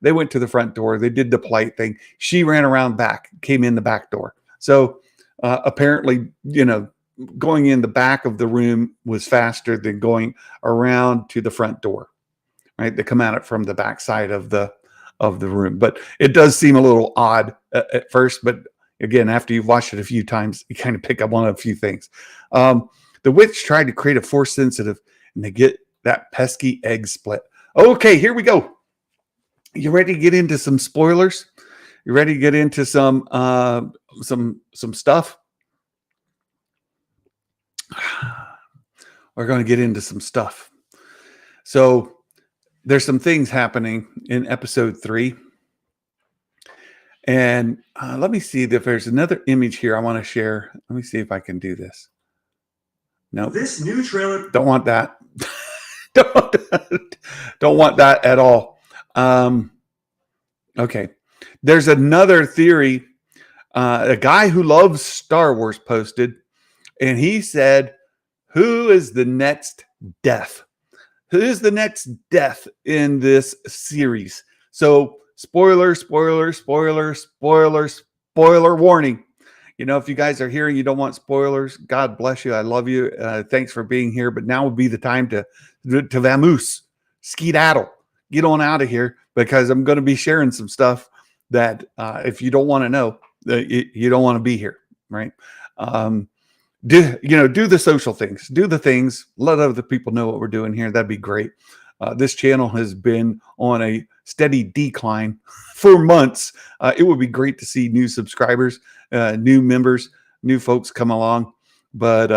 S2: They did the polite thing. She ran around back, came in the back door. So apparently, going in the back of the room was faster than going around to the front door. Right, they come at it from the back side of the room, but it does seem a little odd at first. But again, after you've watched it a few times, you kind of pick up on a few things. The witch tried to create a force sensitive, and they get that pesky egg split. Okay, here we go. You ready to get into some spoilers? You ready to get into some stuff? We're going to get into some stuff. So there's some things happening in episode 3. And let me see if there's another image here I want to share. Let me see if I can do this. No,
S3: this new trailer.
S2: Don't want that. don't want that at all. Okay. There's another theory. A guy who loves Star Wars posted, and he said, who is the next death? Who is the next death in this series? So spoiler warning. If you guys are hearing you don't want spoilers, God bless you. I love you. Thanks for being here. But now would be the time to vamoose, skedaddle, get on out of here, because I'm going to be sharing some stuff that if you don't want to know, you don't want to be here, right? Do the social things, do the things, let other people know what we're doing here. That'd be great. This channel has been on a steady decline for months. It would be great to see new subscribers, new members, new folks come along, but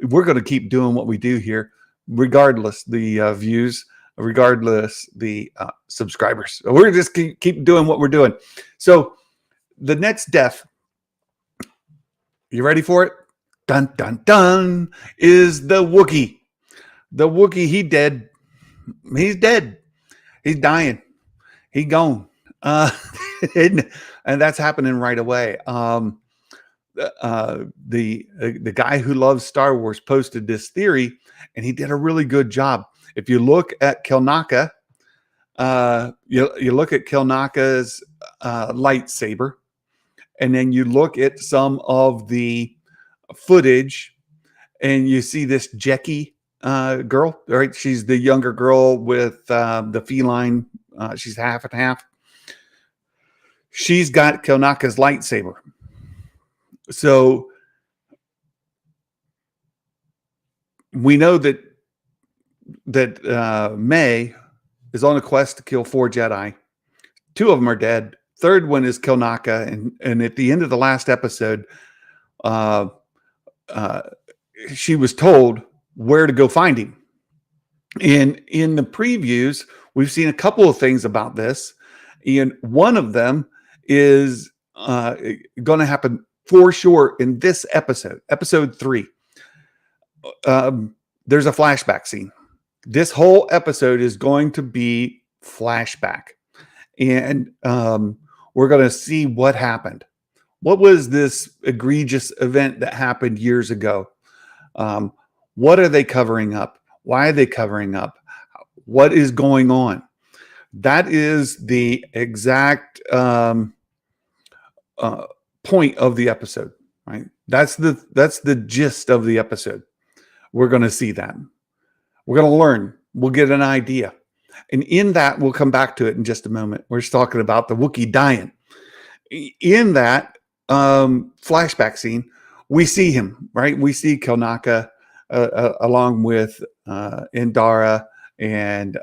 S2: we're going to keep doing what we do here, regardless the views, regardless the subscribers. We're just keep doing what we're doing. So the next death, you ready for it? Dun, dun, dun, is the Wookiee. The Wookiee, he dead. He's dead. He's dying. He gone. And that's happening right away. The guy who loves Star Wars posted this theory, and he did a really good job. If you look at Kelnaka, you look at Kelnaka's lightsaber, and then you look at some of the footage, and you see this Jeckie girl, right? She's the younger girl with the feline. She's half and half. She's got Kelnaka's lightsaber. So we know that May is on a quest to kill 4 Jedi. 2 of them are dead. Third one is Kelnaka, and at the end of the last episode, she was told where to go find him. And in the previews, we've seen a couple of things about this, and one of them is going to happen for sure in this episode, episode 3. There's a flashback scene. This whole episode is going to be flashback, and we're going to see what happened. What was this egregious event that happened years ago? What are they covering up? Why are they covering up? What is going on? That is the exact point of the episode, right? That's the gist of the episode. We're going to see that. We're going to learn. We'll get an idea. And in that, we'll come back to it in just a moment. We're just talking about the Wookiee dying. In that flashback scene, we see him, right? We see Kelnaka along with Indara and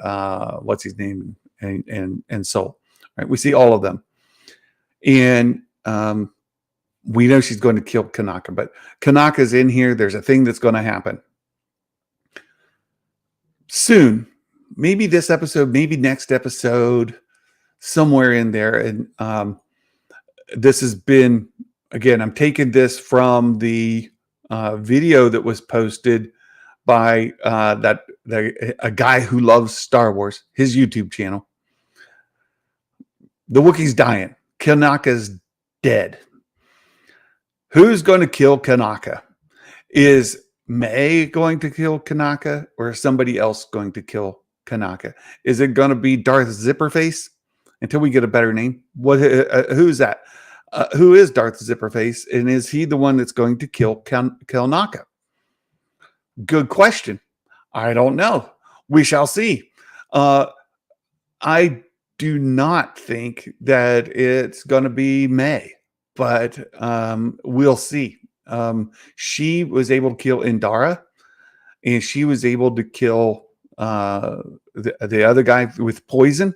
S2: what's his name, and Sol, right? We see all of them. And we know she's going to kill Kanaka, but Kanaka's in here. There's a thing that's going to happen soon. Maybe this episode, maybe next episode, somewhere in there. And this has been, again, I'm taking this from the video that was posted by a guy who loves Star Wars, his YouTube channel. The Wookiee's dying. Kanaka's dead. Who's going to kill Kanaka? Is May going to kill Kanaka, or is somebody else going to kill Kanaka? Is it going to be Darth Zipperface until we get a better name? Who's that? who is Darth Zipperface, and is he the one that's going to kill Kelnaka? Good question. I don't know. We shall see. I do not think that it's going to be May, but we'll see. She was able to kill Indara, and she was able to kill the other guy with poison.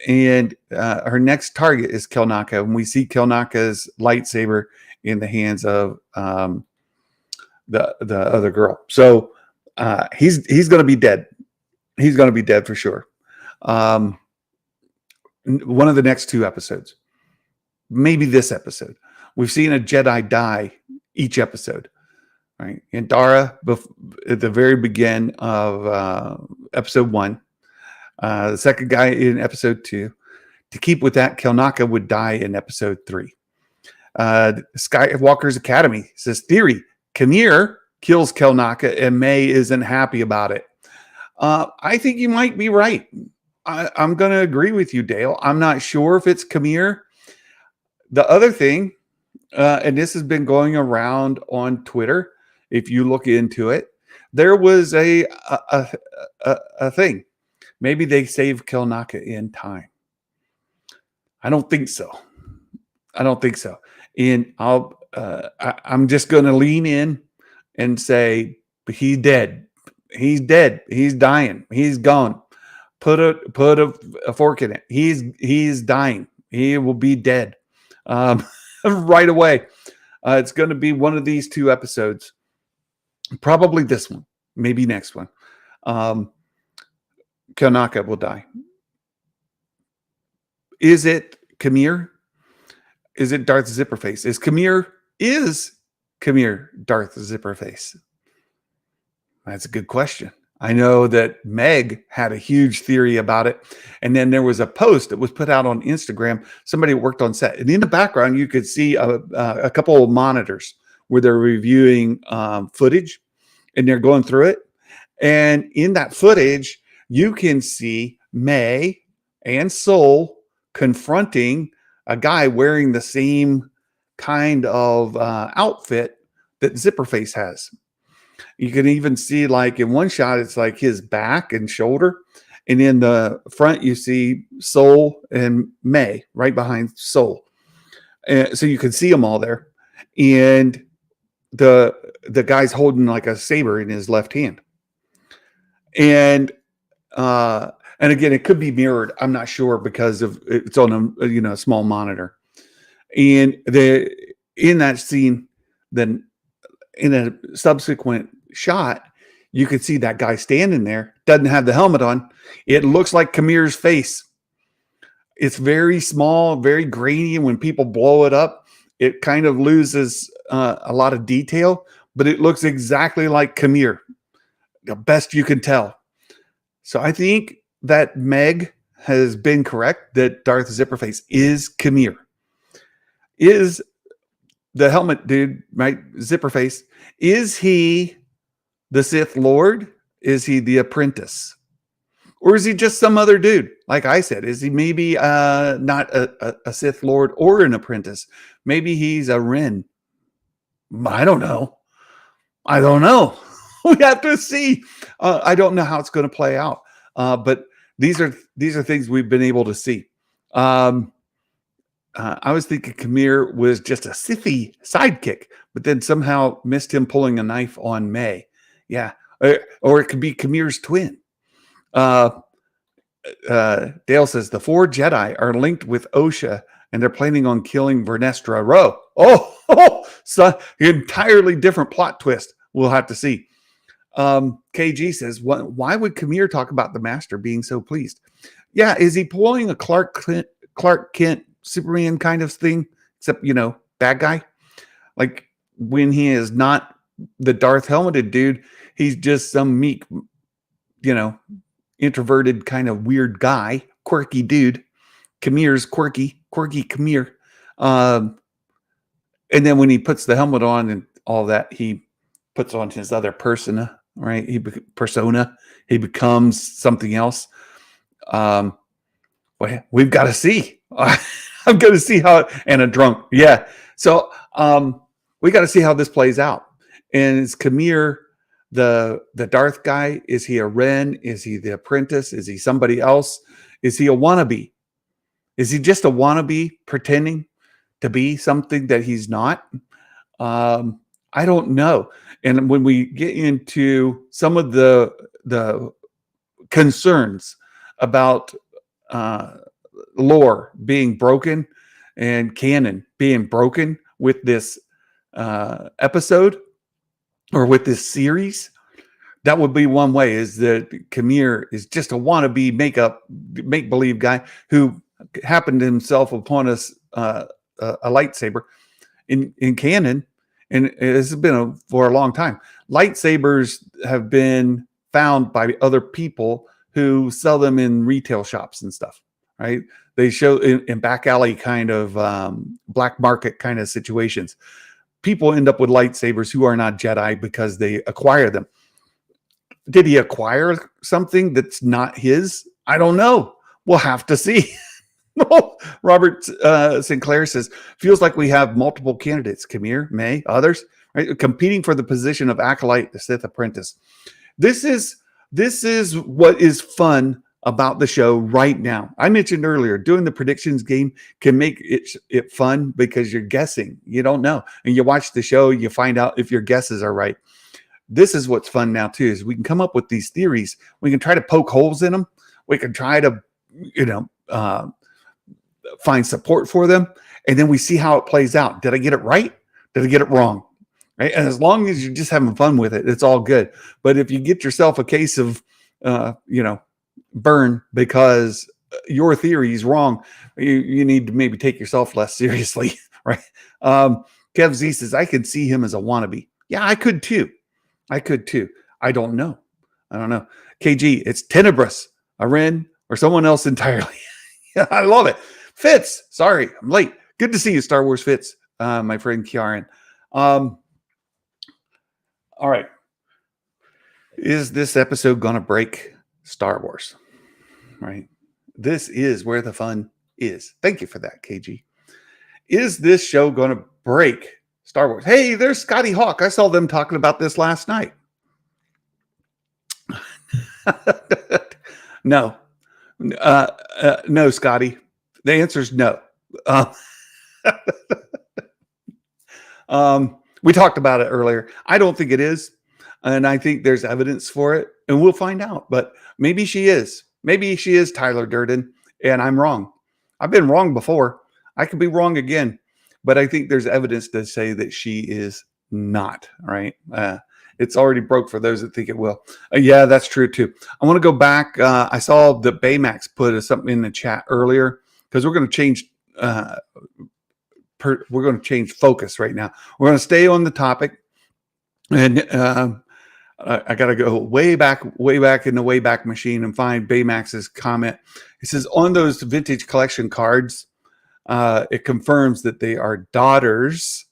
S2: And her next target is Kelnaka, and we see Kelnaka's lightsaber in the hands of the other girl. So he's going to be dead. He's going to be dead for sure. One of the next 2 episodes, maybe this episode, we've seen a Jedi die each episode. Right, and Dara at the very beginning of episode 1. The second guy in episode 2. To keep with that, Kelnaka would die in episode 3. Skywalker's Academy says theory: Kamir kills Kelnaka and May isn't happy about it. I think you might be right. I'm going to agree with you, Dale. I'm not sure if it's Kamir. The other thing, and this has been going around on Twitter, if you look into it, there was a thing. Maybe they saved Kelnaka in time. I don't think so. And I'm just going to lean in and say he's dead. He's dead. He's dying. He's gone. Put a fork in it. He's dying. He will be dead right away. It's going to be one of these 2 episodes. Probably this one. Maybe next one. Kelnaka will die. Is it Kamir? Is it Darth Zipperface? Is Kamir Darth Zipperface? That's a good question. I know that Meg had a huge theory about it. And then there was a post that was put out on Instagram. Somebody worked on set. And in the background, you could see a couple of monitors where they're reviewing footage. And they're going through it. And in that footage, you can see May and Soul confronting a guy wearing the same kind of outfit that Zipperface has. You can even see, like, in one shot, it's like his back and shoulder. And in the front, you see Soul and May right behind Soul. So you can see them all there. And the guy's holding like a saber in his left hand. And again, it could be mirrored. I'm not sure because of it's on a small monitor. And in that scene, then in a subsequent shot, you could see that guy standing there, doesn't have the helmet on. It looks like Kamir's face. It's very small, very grainy. And when people blow it up, it kind of loses a lot of detail, but it looks exactly like Kamir, the best you can tell. So I think that Meg has been correct that Darth Zipperface is Kamir. Is the helmet dude, right? Zipperface, is he the Sith Lord? Is he the apprentice? Or is he just some other dude? Like I said, is he maybe not a Sith Lord or an apprentice? Maybe he's a Ren. I don't know. We have to see. I don't know how it's going to play out. But these are things we've been able to see. I was thinking Kamir was just a Sithy sidekick, but then somehow missed him pulling a knife on May. Yeah. Or it could be Kamir's twin. Dale says the 4 Jedi are linked with Osha and they're planning on killing Vernestra Rowe. So entirely different plot twist. We'll have to see. KG says, why would Kamir talk about the Master being so pleased? Yeah, is he pulling a Clark Kent Superman kind of thing? Except, bad guy. Like when he is not the Darth helmeted dude, he's just some meek, introverted kind of weird guy, quirky dude. Kamir's quirky Kamir. And then when he puts the helmet on and all that, he puts on his other persona, right? He becomes something else. Well, we've got to see. I'm going to see how, and a drunk. Yeah. So we got to see how this plays out. And is Kamir the Darth guy? Is he a Ren? Is he the apprentice? Is he somebody else? Is he a wannabe? Is he just a wannabe pretending to be something that he's not? I don't know. And when we get into some of the concerns about lore being broken and canon being broken with this episode or with this series, that would be one way, is that Kamir is just a wannabe make believe guy who happened himself upon a lightsaber in canon, and this has been for a long time. Lightsabers have been found by other people who sell them in retail shops and stuff, right? They show in back alley kind of black market kind of situations. People end up with lightsabers who are not Jedi because they acquire them. Did he acquire something that's not his? I don't know. We'll have to see. Robert Sinclair says, feels like we have multiple candidates, Kamir, May, others, right, competing for the position of Acolyte, the Sith apprentice. This is what is fun about the show right now. I mentioned earlier, doing the predictions game can make it fun because you're guessing. You don't know. And you watch the show, you find out if your guesses are right. This is what's fun now too, is we can come up with these theories. We can try to poke holes in them. We can try to, find support for them. And then we see how it plays out. Did I get it right? Did I get it wrong? Right? And as long as you're just having fun with it, it's all good. But if you get yourself a case of, burn because your theory is wrong, you need to maybe take yourself less seriously, right? Kev Z says, I could see him as a wannabe. Yeah, I could too. I don't know. KG, it's Tenebrous, a Ren, or someone else entirely. Yeah, I love it. Fitz, sorry, I'm late. Good to see you, Star Wars Fitz, my friend Kieran. All right. Is this episode going to break Star Wars? Right. This is where the fun is. Thank you for that, KG. Is this show going to break Star Wars? Hey, there's Scotty Hawk. I saw them talking about this last night. No. No, Scotty. The answer is no. We talked about it earlier. I don't think it is. And I think there's evidence for it. And we'll find out. But maybe she is. Maybe she is Tyler Durden. And I'm wrong. I've been wrong before. I could be wrong again. But I think there's evidence to say that she is not. Right? It's already broke for those that think it will. Yeah, that's true too. I want to go back. I saw that Baymax put something in the chat earlier, because we're going to change. We're going to change focus right now. We're going to stay on the topic, and I got to go way back in the Wayback Machine and find Baymax's comment. It says on those vintage collection cards, it confirms that they are daughters,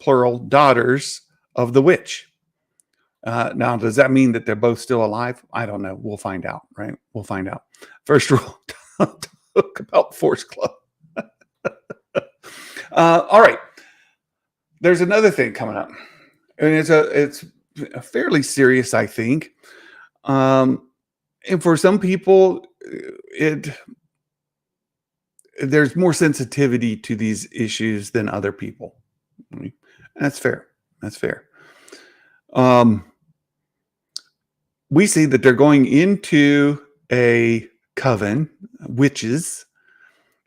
S2: plural daughters of the witch. Now, does that mean that they're both still alive? I don't know. We'll find out, right? We'll find out. First rule, don't talk about Force Club. All right. There's another thing coming up, and it's fairly serious, I think. And for some people, there's more sensitivity to these issues than other people. And that's fair. That's fair. We see that they're going into a coven, witches.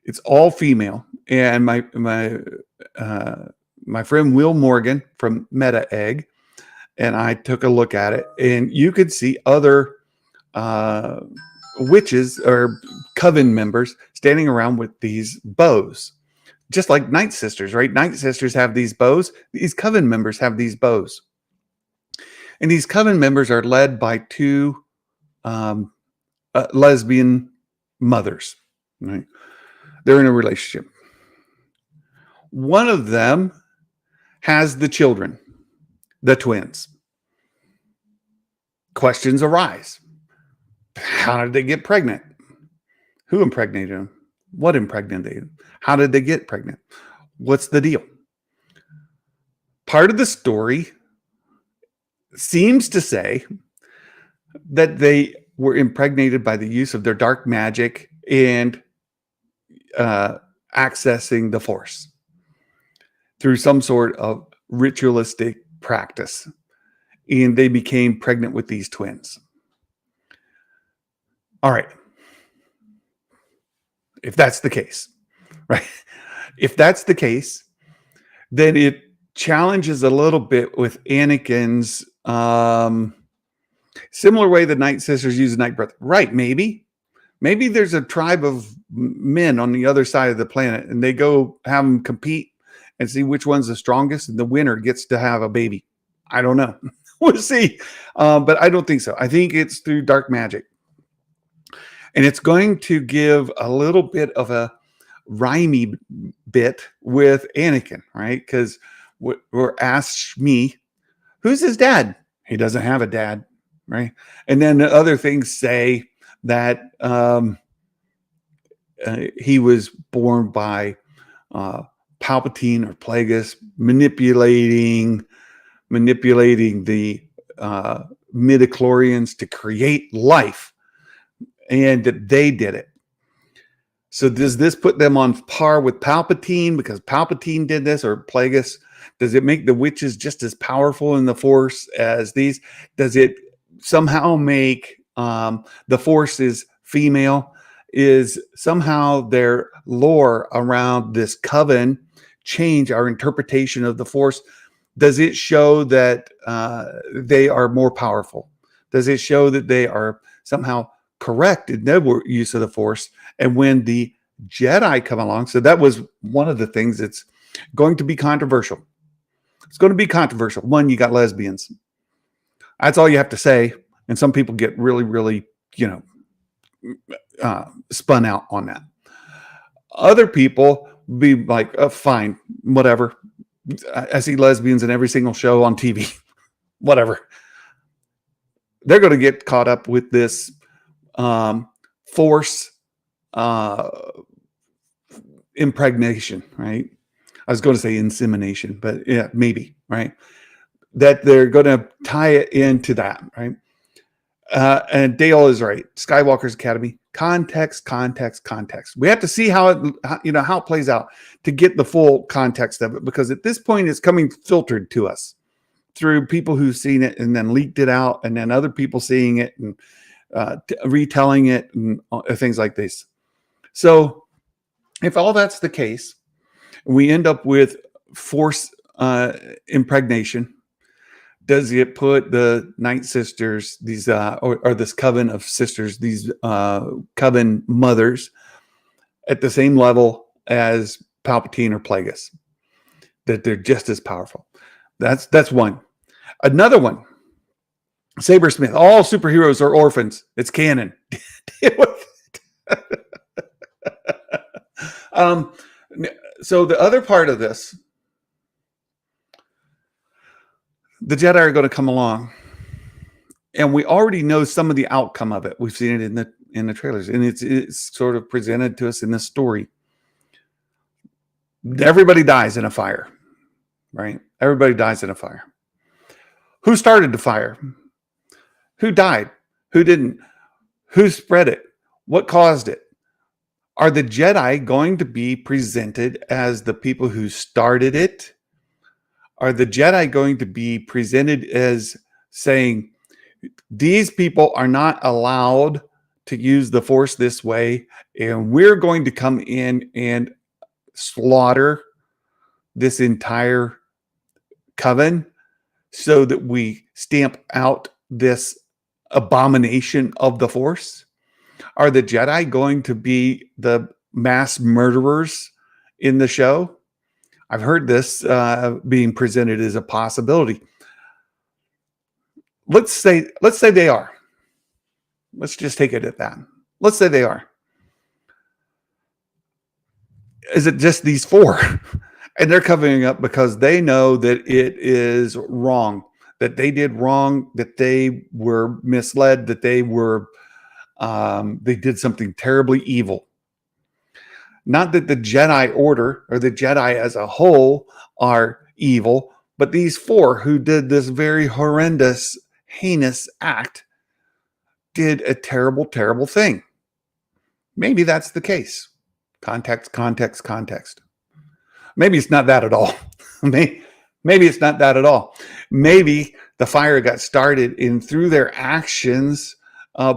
S2: It's all female, and my friend Will Morgan from Meta Egg and I took a look at it, and you could see other witches or coven members standing around with these bows, just like Night Sisters, right? Night Sisters have these bows. These coven members have these bows. And these coven members are led by two lesbian mothers. Right? They're in a relationship. One of them has the children, the twins. Questions arise. How did they get pregnant? Who impregnated them? What impregnated? How did they get pregnant? What's the deal? Part of the story seems to say that they were impregnated by the use of their dark magic and accessing the Force through some sort of ritualistic practice. And they became pregnant with these twins. All right. If that's the case, right? If that's the case, then it challenges a little bit with Anakin's similar way the Night Sisters use the Night Breath. Right, maybe. Maybe there's a tribe of men on the other side of the planet and they go have them compete and see which one's the strongest and the winner gets to have a baby. I don't know. We'll see. But I don't think so. I think it's through dark magic. And it's going to give a little bit of a rhymey bit with Anakin, right? Because we're asked me, who's his dad? He doesn't have a dad, right? And then the other things say that he was born by Palpatine or Plagueis manipulating the midichlorians to create life, and that they did it. So does this put them on par with Palpatine because Palpatine did this, or Plagueis? Does it make the witches just as powerful in the Force as these? Does it somehow make the Force is female? Is somehow their lore around this coven change our interpretation of the Force? Does it show that they are more powerful? Does it show that they are somehow correct in their use of the Force? And when the Jedi come along, so that was one of the things that's going to be controversial. It's going to be controversial. One, you got lesbians. That's all you have to say. And some people get really, really, spun out on that. Other people be like, oh, fine, whatever. I see lesbians in every single show on TV. Whatever. They're going to get caught up with this Force impregnation, right? I was going to say insemination, but yeah, maybe, right? That they're going to tie it into that, right? And Dale is right. Skywalker's Academy, context. We have to see how it plays out to get the full context of it, because at this point it's coming filtered to us through people who've seen it and then leaked it out, and then other people seeing it and retelling it and things like this. So if all that's the case, we end up with Force impregnation. Does it put the Night Sisters, these or this coven of sisters, these coven mothers, at the same level as Palpatine or Plagueis? That they're just as powerful. That's one. Another one. Saber Smith. All superheroes are orphans. It's canon. So the other part of this, the Jedi are going to come along, and we already know some of the outcome of it. We've seen it in the trailers, and it's sort of presented to us in this story. Everybody dies in a fire, right? Everybody dies in a fire. Who started the fire? Who died? Who didn't? Who spread it? What caused it? Are the Jedi going to be presented as the people who started it? Are the Jedi going to be presented as saying, these people are not allowed to use the Force this way, and we're going to come in and slaughter this entire coven so that we stamp out this abomination of the Force? Are the Jedi going to be the mass murderers in the show? I've heard this being presented as a possibility. Let's say they are. Let's just take it at that. Let's say they are. Is it just these four? And they're covering up because they know that it is wrong, that they did wrong, that they were misled, that they did something terribly evil. Not that the Jedi Order or the Jedi as a whole are evil, but these four who did this very horrendous, heinous act did a terrible, terrible thing. Maybe that's the case. Context, context, context. Maybe it's not that at all. Maybe it's not that at all. Maybe the fire got started and through their actions,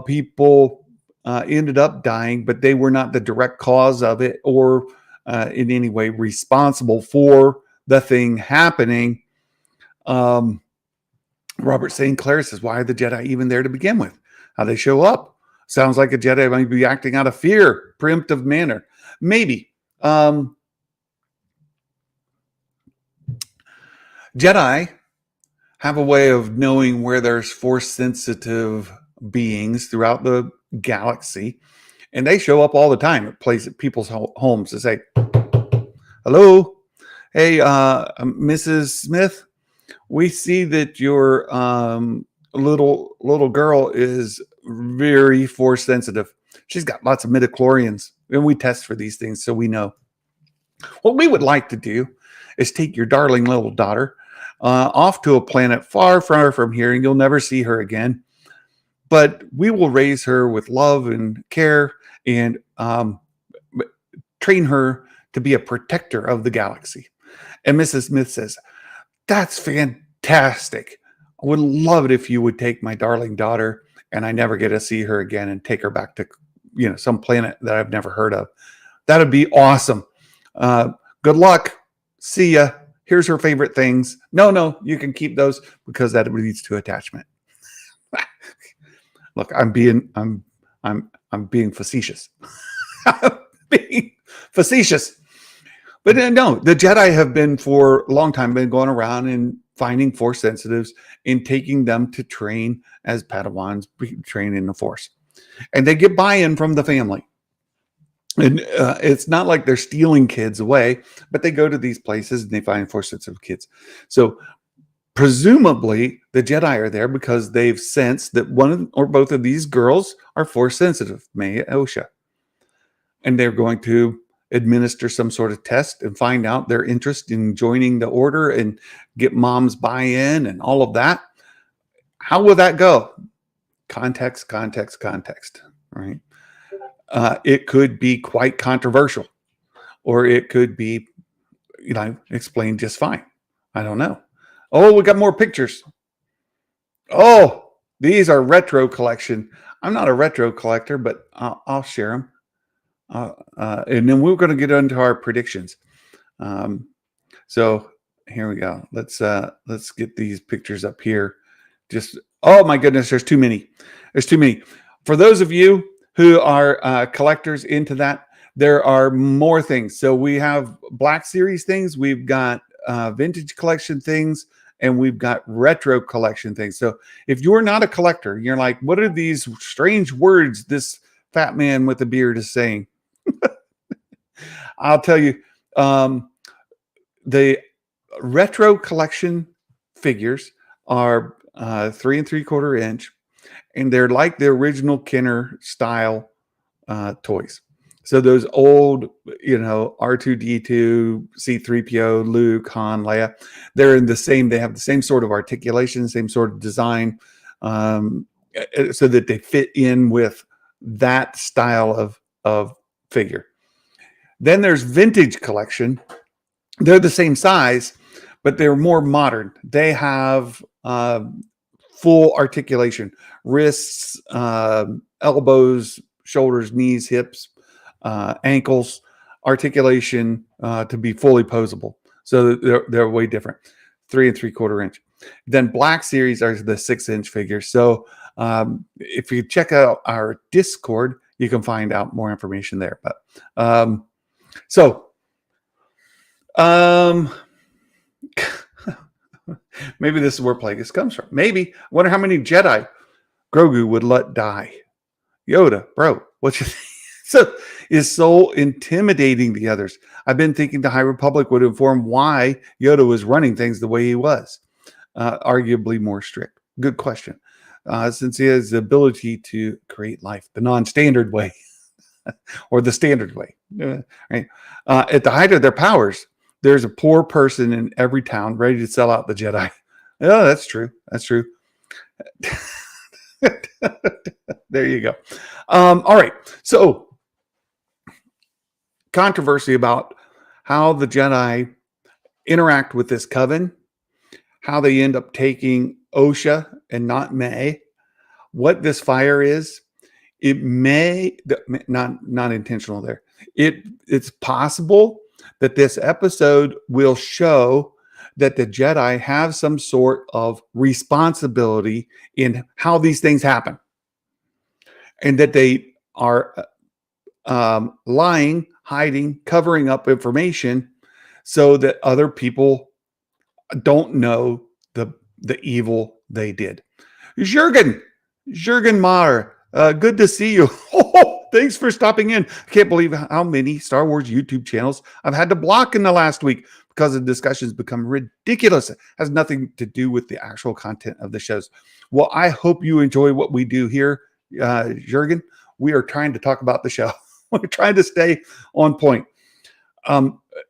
S2: people ended up dying, but they were not the direct cause of it or in any way responsible for the thing happening. Robert St. Clair says, why are the Jedi even there to begin with? How they show up? Sounds like a Jedi might be acting out of fear, preemptive manner. Maybe. Jedi have a way of knowing where there's force-sensitive beings throughout the galaxy, and they show up all the time at people's homes to say, hello, hey, Mrs. Smith, we see that your little girl is very force sensitive. She's got lots of midichlorians, and we test for these things, so we know. What we would like to do is take your darling little daughter off to a planet far, far from here, and you'll never see her again. But we will raise her with love and care and train her to be a protector of the galaxy. And Mrs. Smith says, that's fantastic. I would love it if you would take my darling daughter and I never get to see her again and take her back to, some planet that I've never heard of. That'd be awesome. Good luck. See ya. Here's her favorite things. No, you can keep those because that leads to attachment. Look, I'm being facetious. Being facetious. But no, the Jedi have been for a long time been going around and finding force sensitives and taking them to train as Padawans, train in the force. And they get buy-in from the family. And it's not like they're stealing kids away, but they go to these places and they find force sensitive kids. So presumably the Jedi are there because they've sensed that one or both of these girls are force sensitive, Maya Osha. And they're going to administer some sort of test and find out their interest in joining the order and get mom's buy-in and all of that. How will that go? Context, context, context, right? It could be quite controversial, or it could be, explained just fine. I don't know. Oh, we got more pictures. Oh, these are retro collection. I'm not a retro collector, but I'll share them. And then we're going to get into our predictions. So here we go. Let's get these pictures up here. Oh my goodness, there's too many. There's too many. For those of you who are collectors into that, there are more things. So we have Black Series things. We've got vintage collection things, and we've got retro collection things. So if you're not a collector, you're like, what are these strange words this fat man with a beard is saying? I'll tell you, the retro collection figures are 3 3/4 inch, and they're like the original Kenner style toys. So those old, R2D2, C3PO, Luke, Han, Leia, they're in the same. They have the same sort of articulation, same sort of design, so that they fit in with that style of figure. Then there's vintage collection. They're the same size, but they're more modern. They have full articulation, wrists, elbows, shoulders, knees, hips, ankles, articulation to be fully posable. So they're way different. 3 3/4 inch. Then Black Series are the 6-inch figures. So if you check out our Discord, you can find out more information there. But maybe this is where Plagueis comes from. Maybe. I wonder how many Jedi Grogu would let die. Yoda, bro, what you think? So is so intimidating the others. I've been thinking the High Republic would inform why Yoda was running things the way he was, arguably more strict. Good question. Since he has the ability to create life the non-standard way. or the standard way. Right? At the height of their powers, there's a poor person in every town ready to sell out the Jedi. Oh, that's true. That's true. There you go. All right. So, controversy about how the Jedi interact with this coven, how they end up taking Osha and not May, what this fire is. It may not intentional there. It's possible that this episode will show that the Jedi have some sort of responsibility in how these things happen, and that they are lying, hiding, covering up information so that other people don't know the evil they did. Jurgen Maher, good to see you. Thanks for stopping in. I can't believe how many Star Wars YouTube channels I've had to block in the last week because the discussions become ridiculous. It has nothing to do with the actual content of the shows. Well, I hope you enjoy what we do here, Jurgen. We are trying to talk about the show. We're trying to stay on point.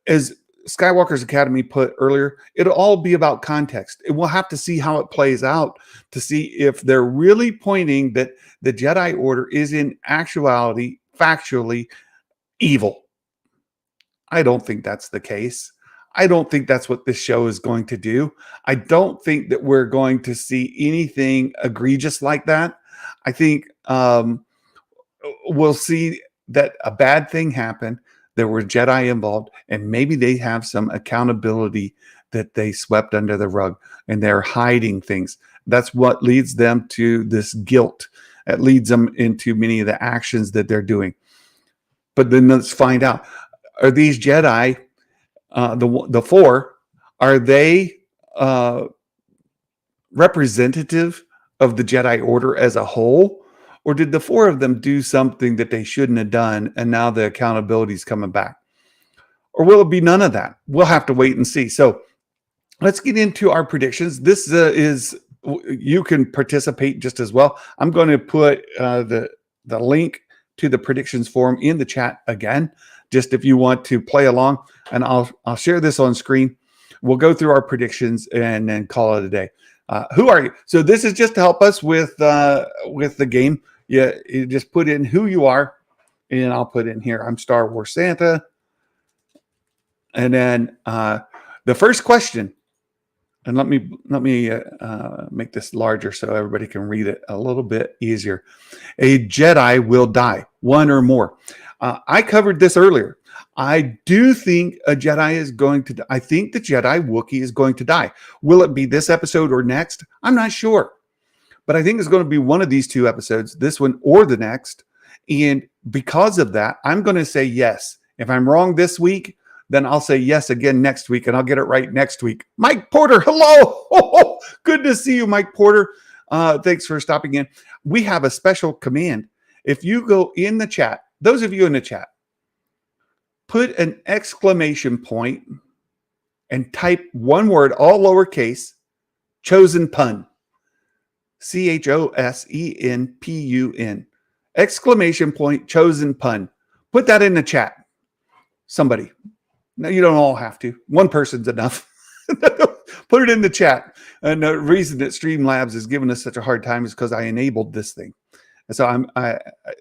S2: As Skywalker's Academy put earlier, it'll all be about context. And we'll have to see how it plays out to see if they're really pointing that the Jedi Order is in actuality, factually evil. I don't think that's the case. I don't think that's what this show is going to do. I don't think that we're going to see anything egregious like that. I think we'll see that a bad thing happened. There were Jedi involved, and maybe they have some accountability that they swept under the rug and they're hiding things. That's what leads them to this guilt. It leads them into many of the actions that they're doing. But then let's find out, are these Jedi, the four, are they representative of the Jedi Order as a whole? Or did the four of them do something that they shouldn't have done, and now the accountability is coming back? Or will it be none of that? We'll have to wait and see. So let's get into our predictions. This is, you can participate just as well. I'm going to put the link to the predictions form in the chat again, just if you want to play along, and I'll share this on screen. We'll go through our predictions and then call it a day. Who are you? So this is just to help us with the game. You just put in who you are, and I'll put in here, I'm Star Wars Santa. And then the first question, and let me make this larger so everybody can read it a little bit easier. A Jedi will die, one or more. I covered this earlier. I do think a Jedi is going to die. I think the Jedi Wookiee is going to die. Will it be this episode or next? I'm not sure. But I think it's going to be one of these two episodes, this one or the next. And because of that, I'm going to say yes. If I'm wrong this week, then I'll say yes again next week, and I'll get it right next week. Mike Porter, hello. Good to see you, Mike Porter. Thanks for stopping in. We have a special command. If you go in the chat, those of you in the chat, put an exclamation point and type one word, all lowercase, chosen pun. CHOSENPUN. Exclamation point, chosen pun. Put that in the chat. Somebody. No, you don't all have to. One person's enough. Put it in the chat. And the reason that Streamlabs is giving us such a hard time is because I enabled this thing. And so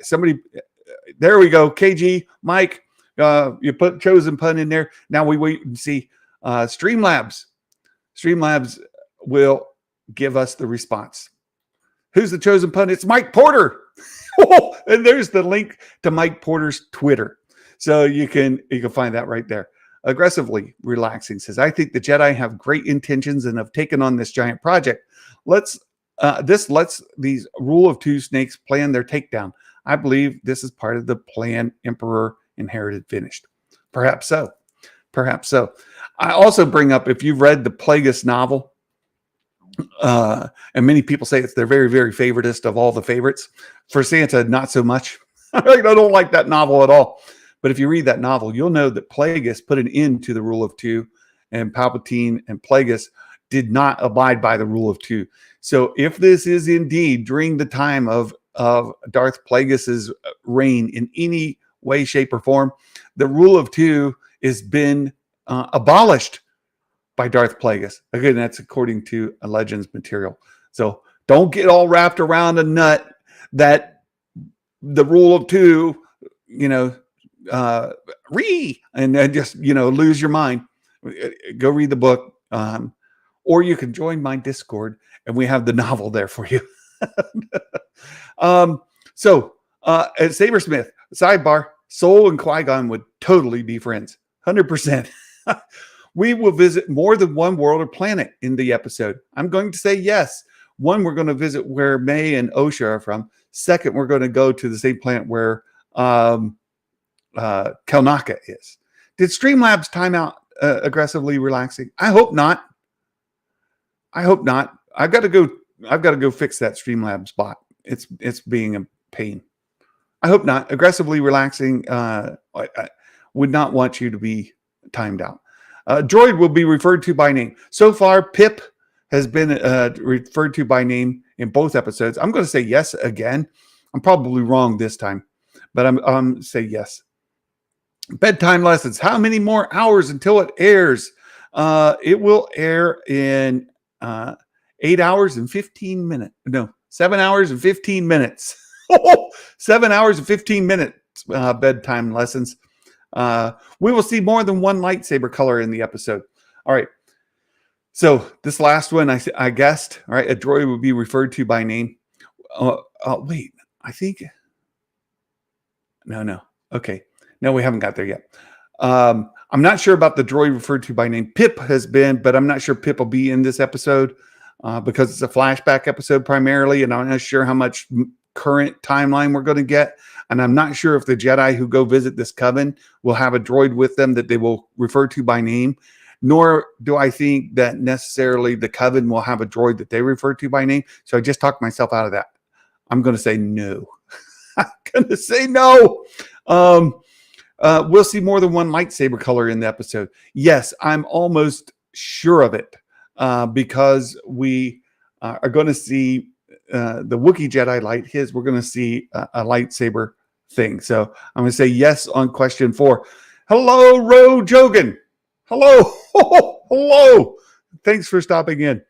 S2: somebody, there we go. KG, Mike, you put chosen pun in there. Now we wait and see. Streamlabs will give us the response. Who's the chosen pun? It's Mike Porter. And there's the link to Mike Porter's Twitter. So you can find that right there. Aggressively relaxing says, I think the Jedi have great intentions and have taken on this giant project. This lets these rule of two snakes plan their takedown. I believe this is part of the plan Emperor inherited finished. Perhaps so. Perhaps so. I also bring up, if you've read the Plagueis novel, and many people say it's their very, very favoritist of all the favorites. For Santa, not so much. I don't like that novel at all. But if you read that novel, you'll know that Plagueis put an end to the rule of two, and Palpatine and Plagueis did not abide by the rule of two. So if this is indeed during the time of of Darth Plagueis's reign in any way, shape, or form. The rule of two has been abolished by Darth Plagueis. Again, that's according to a Legends material. So don't get all wrapped around a nut that the rule of two, and then just, lose your mind. Go read the book. Or you can join my Discord and we have the novel there for you. At Sabersmith, sidebar, Soul and Qui-Gon would totally be friends. 100%. We will visit more than one world or planet in the episode. I'm going to say yes. One, we're going to visit where May and Osha are from. Second, we're going to go to the same planet where Kelnaka is. Did Streamlabs time out aggressively relaxing? I hope not. I've got to go fix that Streamlabs bot. It's being a pain. I hope not. Aggressively relaxing. I would not want you to be timed out. Droid will be referred to by name. So far, Pip has been referred to by name in both episodes. I'm going to say yes again. I'm probably wrong this time, but I'm say yes. Bedtime lessons. How many more hours until it airs? It will air in 8 hours and 15 minutes. No, 7 hours and 15 minutes. 7 hours and 15 minutes bedtime lessons. We will see more than one lightsaber color in the episode. All right. So this last one, I guessed. All right, a droid would be referred to by name. Wait, I think. No. Okay. No, we haven't got there yet. I'm not sure about the droid referred to by name. Pip has been, but I'm not sure Pip will be in this episode because it's a flashback episode primarily, and I'm not sure how much current timeline we're going to get. And I'm not sure if the Jedi who go visit this coven will have a droid with them that they will refer to by name, nor do I think that necessarily the coven will have a droid that they refer to by name. So I just talked myself out of that. I'm going to say no. I'm going to say no. We'll see more than one lightsaber color in the episode. Yes, I'm almost sure of it because we are going to see the Wookiee Jedi light his. We're going to see a lightsaber thing. So I'm going to say yes on question 4. Hello, Ro Jogan. Hello. Hello. Thanks for stopping in.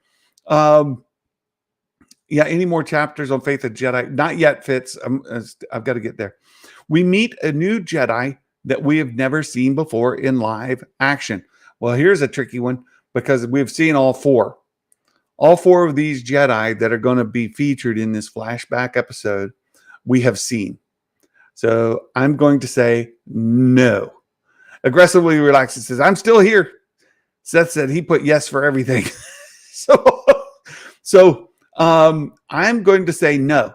S2: Yeah, any more chapters on Faith of Jedi? Not yet, Fitz. I've got to get there. We meet a new Jedi that we have never seen before in live action. Well, here's a tricky one because we've seen all 4. All 4 of these Jedi that are going to be featured in this flashback episode, we have seen. So I'm going to say no. Aggressively relaxed says, I'm still here. Seth said he put yes for everything. So I'm going to say no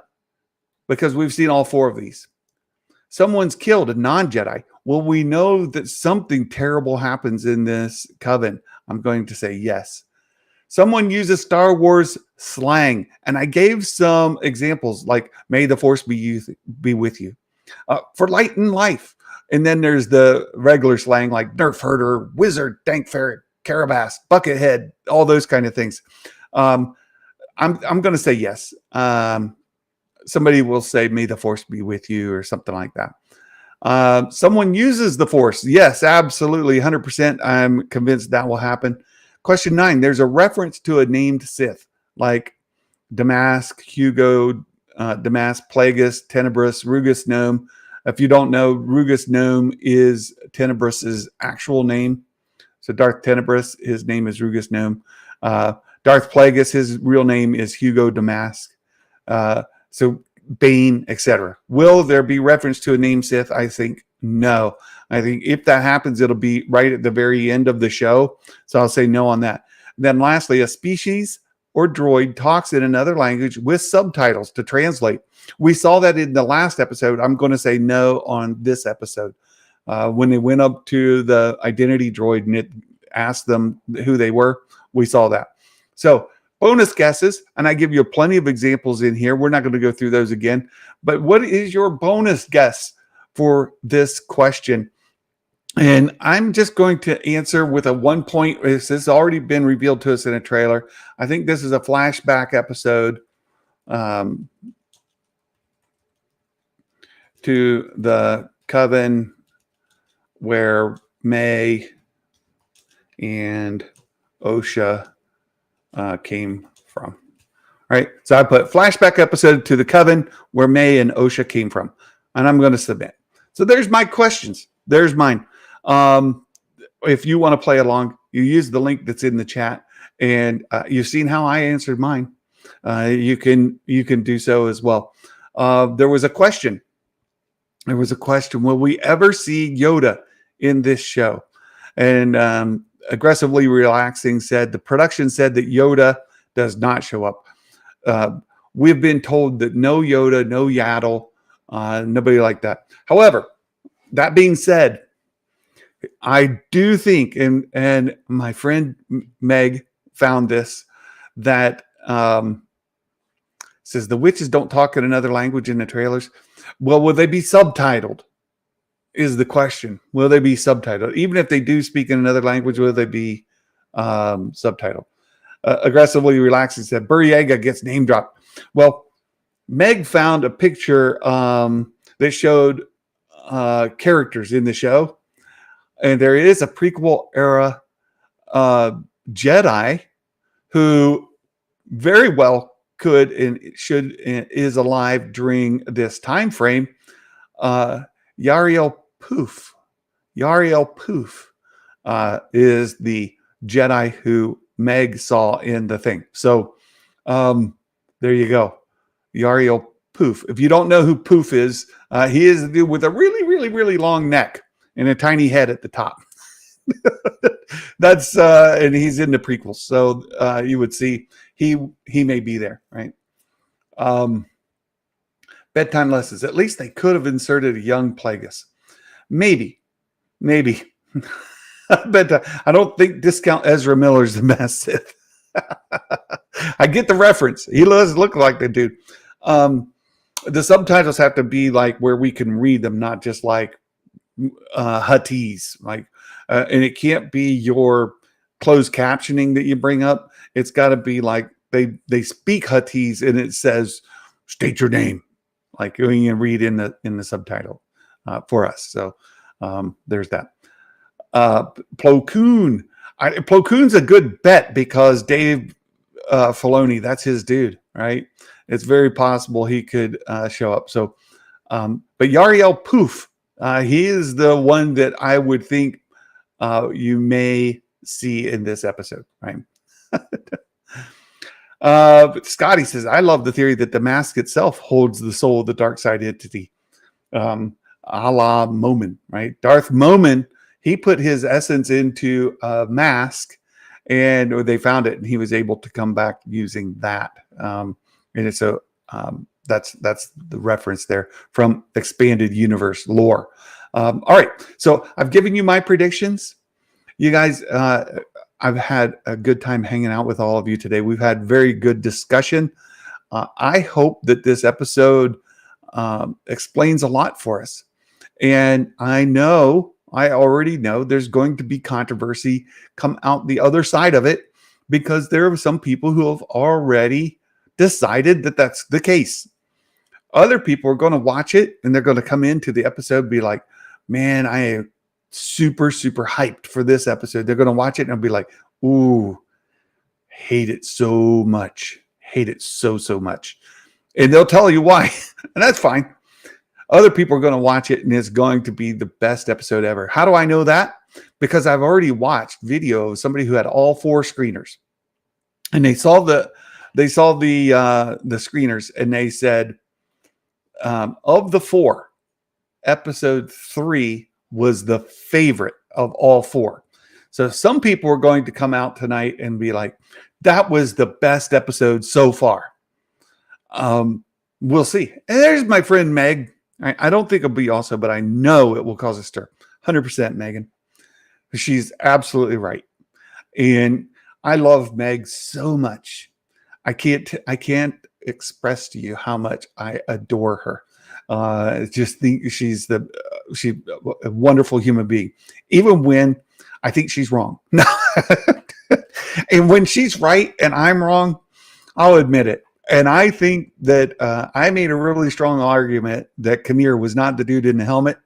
S2: because we've seen all 4 of these. Someone's killed a non-Jedi. Well, we know that something terrible happens in this coven. I'm going to say yes. Someone uses Star Wars slang, and I gave some examples like "May the Force be with you" for light in life, and then there's the regular slang like "Nerf herder," "Wizard," "Dank ferret," "Carabas," "Buckethead," all those kind of things. I'm going to say yes. Somebody will say "May the Force be with you" or something like that. Someone uses the Force. Yes, absolutely, 100%. I'm convinced that will happen. Question 9, there's a reference to a named Sith, like Damask, Hugo, Damask, Plagueis, Tenebrous, Rugus Gnome. If you don't know, Rugus Gnome is Tenebrous's actual name. So Darth Tenebrous, his name is Rugus Gnome. Darth Plagueis, his real name is Hugo Damask. So Bane, etc. Will there be reference to a named Sith? I think no. I think if that happens, it'll be right at the very end of the show. So I'll say no on that. Then lastly, a species or droid talks in another language with subtitles to translate. We saw that in the last episode. I'm going to say no on this episode. When they went up to the identity droid and it asked them who they were, we saw that. So bonus guesses, and I give you plenty of examples in here. We're not going to go through those again. But what is your bonus guess for this question? And I'm just going to answer with a 1 point. This has already been revealed to us in a trailer. I think this is a flashback episode. to the coven where May and Osha came from. All right. So I put flashback episode to the coven where May and Osha came from. And I'm going to submit. So there's my questions. There's mine. If you want to play along, you use the link that's in the chat, and you've seen how I answered mine. You can do so as well. There was a question. Will we ever see Yoda in this show? And Aggressively Relaxing said the production said that Yoda does not show up. We've been told that no Yoda, no Yaddle, nobody like that. However, that being said, I do think, and my friend Meg found this, that says the witches don't talk in another language in the trailers. Well, will they be subtitled? Is the question. Will they be subtitled? Even if they do speak in another language, will they be subtitled? Aggressively Relaxing said Burriega gets name dropped. Well, Meg found a picture that showed characters in the show. And there is a prequel era Jedi who very well could and should and is alive during this time frame. Yariel Poof. Yariel Poof is the Jedi who Meg saw in the thing. So there you go. Yariel Poof. If you don't know who Poof is, he is the dude with a really, really, really long neck and a tiny head at the top. That's and he's in the prequels, so you would see he may be there, right? Bedtime lessons. At least they could have inserted a young Plagueis. Maybe. Bedtime. I don't think discount Ezra Miller's the best Sith. I get the reference. He does look like the dude. The subtitles have to be like where we can read them, not just like Huttese, like, and it can't be your closed captioning that you bring up. It's got to be like they speak Huttese and it says state your name, like you can read in the subtitle for us. So there's that. Plo Koon. Plo Koon's a good bet because Dave Filoni, that's his dude, right? It's very possible he could show up. So, but Yariel Poof. He is the one that I would think you may see in this episode, right? But Scotty says, I love the theory that the mask itself holds the soul of the dark side entity. A la Momin, right? Darth Momin, he put his essence into a mask and they found it and he was able to come back using that. And it's a that's the reference there from expanded universe lore. All right, so I've given you my predictions. You guys, I've had a good time hanging out with all of you today. We've had very good discussion. I hope that this episode explains a lot for us. And I already know there's going to be controversy come out the other side of it because there are some people who have already decided that that's the case. Other people are going to watch it and they're going to come into the episode and be like, man, I am super, super hyped for this episode. They're going to watch it and be like, ooh, hate it so much. Hate it so, so much. And they'll tell you why. And that's fine. Other people are going to watch it and it's going to be the best episode ever. How do I know that? Because I've already watched video of somebody who had all 4 screeners. And they saw the screeners and they said, of the 4, episode 3 was the favorite of all 4. So some people are going to come out tonight and be like, that was the best episode so far. We'll see. And there's my friend Meg. I don't think it'll be also, but I know it will cause a stir. 100% Megan. She's absolutely right. And I love Meg so much. I can't express to you how much I adore her. Just think she's a wonderful human being, even when I think she's wrong. And when she's right and I'm wrong, I'll admit it. And I think that I made a really strong argument that Kamir was not the dude in the helmet.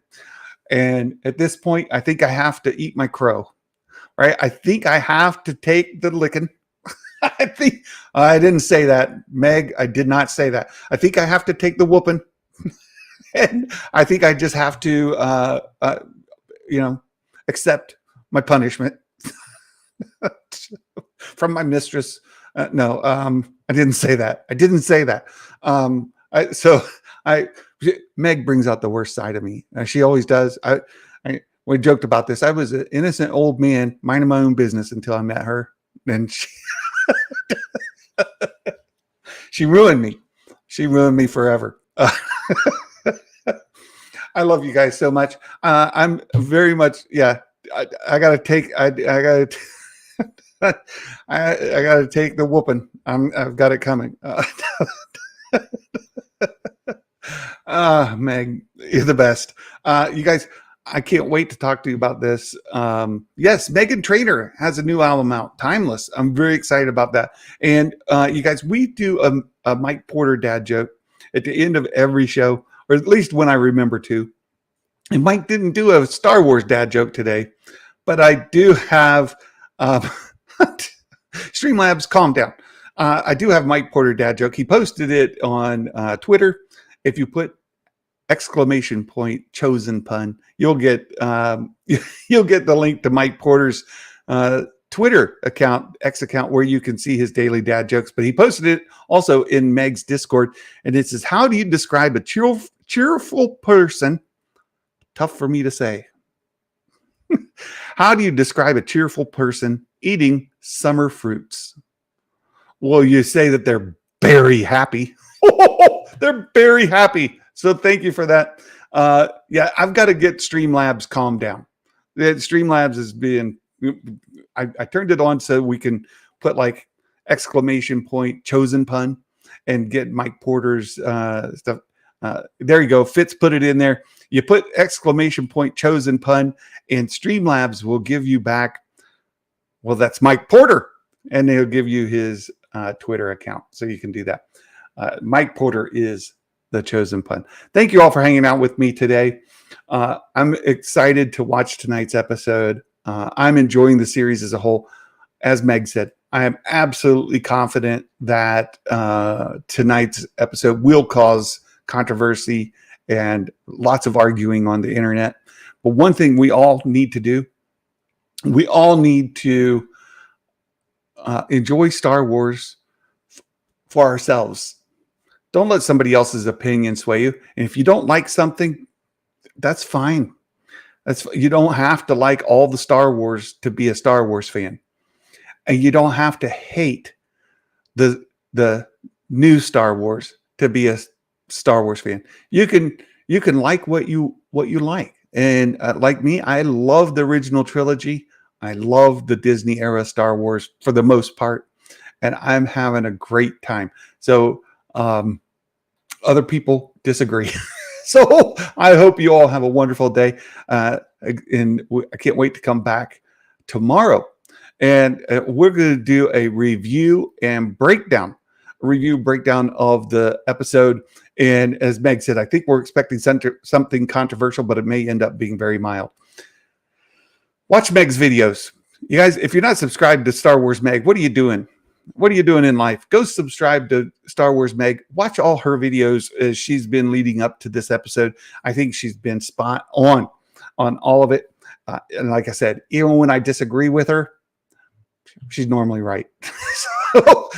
S2: And at this point, I think I have to eat my crow, right? I think I have to take the licking. I think I didn't say that, Meg. I did not say that. I think I have to take the whooping, and I think I just have to, accept my punishment from my mistress. No, I didn't say that. I didn't say that. Meg brings out the worst side of me. She always does. We joked about this. I was an innocent old man minding my own business until I met her, and she ruined me. She ruined me forever. I love you guys so much. I'm very much, yeah. I gotta take. I gotta. I gotta take the whooping. I've got it coming. Meg, you're the best. You guys, I can't wait to talk to you about this. Yes, Meghan Trainor has a new album out, Timeless. I'm very excited about that. And you guys, we do a Mike Porter dad joke at the end of every show, or at least when I remember to. And Mike didn't do a Star Wars dad joke today, but I do have Streamlabs, calm down. I do have Mike Porter dad joke. He posted it on Twitter. If you put exclamation point chosen pun, you'll get the link to Mike Porter's Twitter account, X account, where you can see his daily dad jokes. But he posted it also in Meg's Discord, and it says, "How do you describe a cheerful person?" Tough for me to say. How do you describe a cheerful person eating summer fruits? Well, you say that they're very happy. They're very happy. So thank you for that. Yeah, I've got to get Streamlabs calmed down. Streamlabs is being, I turned it on so we can put like exclamation point chosen pun and get Mike Porter's stuff. There you go. Fitz put it in there. You put exclamation point chosen pun, and Streamlabs will give you back. Well, that's Mike Porter, and they'll give you his Twitter account, so you can do that. Mike Porter is the chosen pun. Thank you all for hanging out with me today. I'm excited to watch tonight's episode. I'm enjoying the series as a whole. As Meg said, I am absolutely confident that tonight's episode will cause controversy and lots of arguing on the internet. But one thing we all need to do, we all need to enjoy Star Wars for ourselves. Don't let somebody else's opinion sway you. And if you don't like something, that's fine. You don't have to like all the Star Wars to be a Star Wars fan. And you don't have to hate the new Star Wars to be a Star Wars fan. You can like what you like. And like me, I love the original trilogy. I love the Disney era Star Wars for the most part, and I'm having a great time. So other people disagree. So I hope you all have a wonderful day. And I can't wait to come back tomorrow. And we're going to do a review breakdown of the episode. And as Meg said, I think we're expecting something controversial, but it may end up being very mild. Watch Meg's videos. You guys, if you're not subscribed to Star Wars Meg, what are you doing? What are you doing in life? Go subscribe to Star Wars Meg. Watch all her videos as she's been leading up to this episode. I think she's been spot on all of it. And like I said, even when I disagree with her, she's normally right.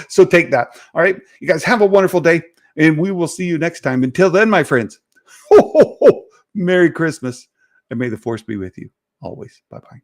S2: So take that. All right. You guys have a wonderful day, and we will see you next time. Until then, my friends, Merry Christmas, and may the Force be with you always. Bye-bye.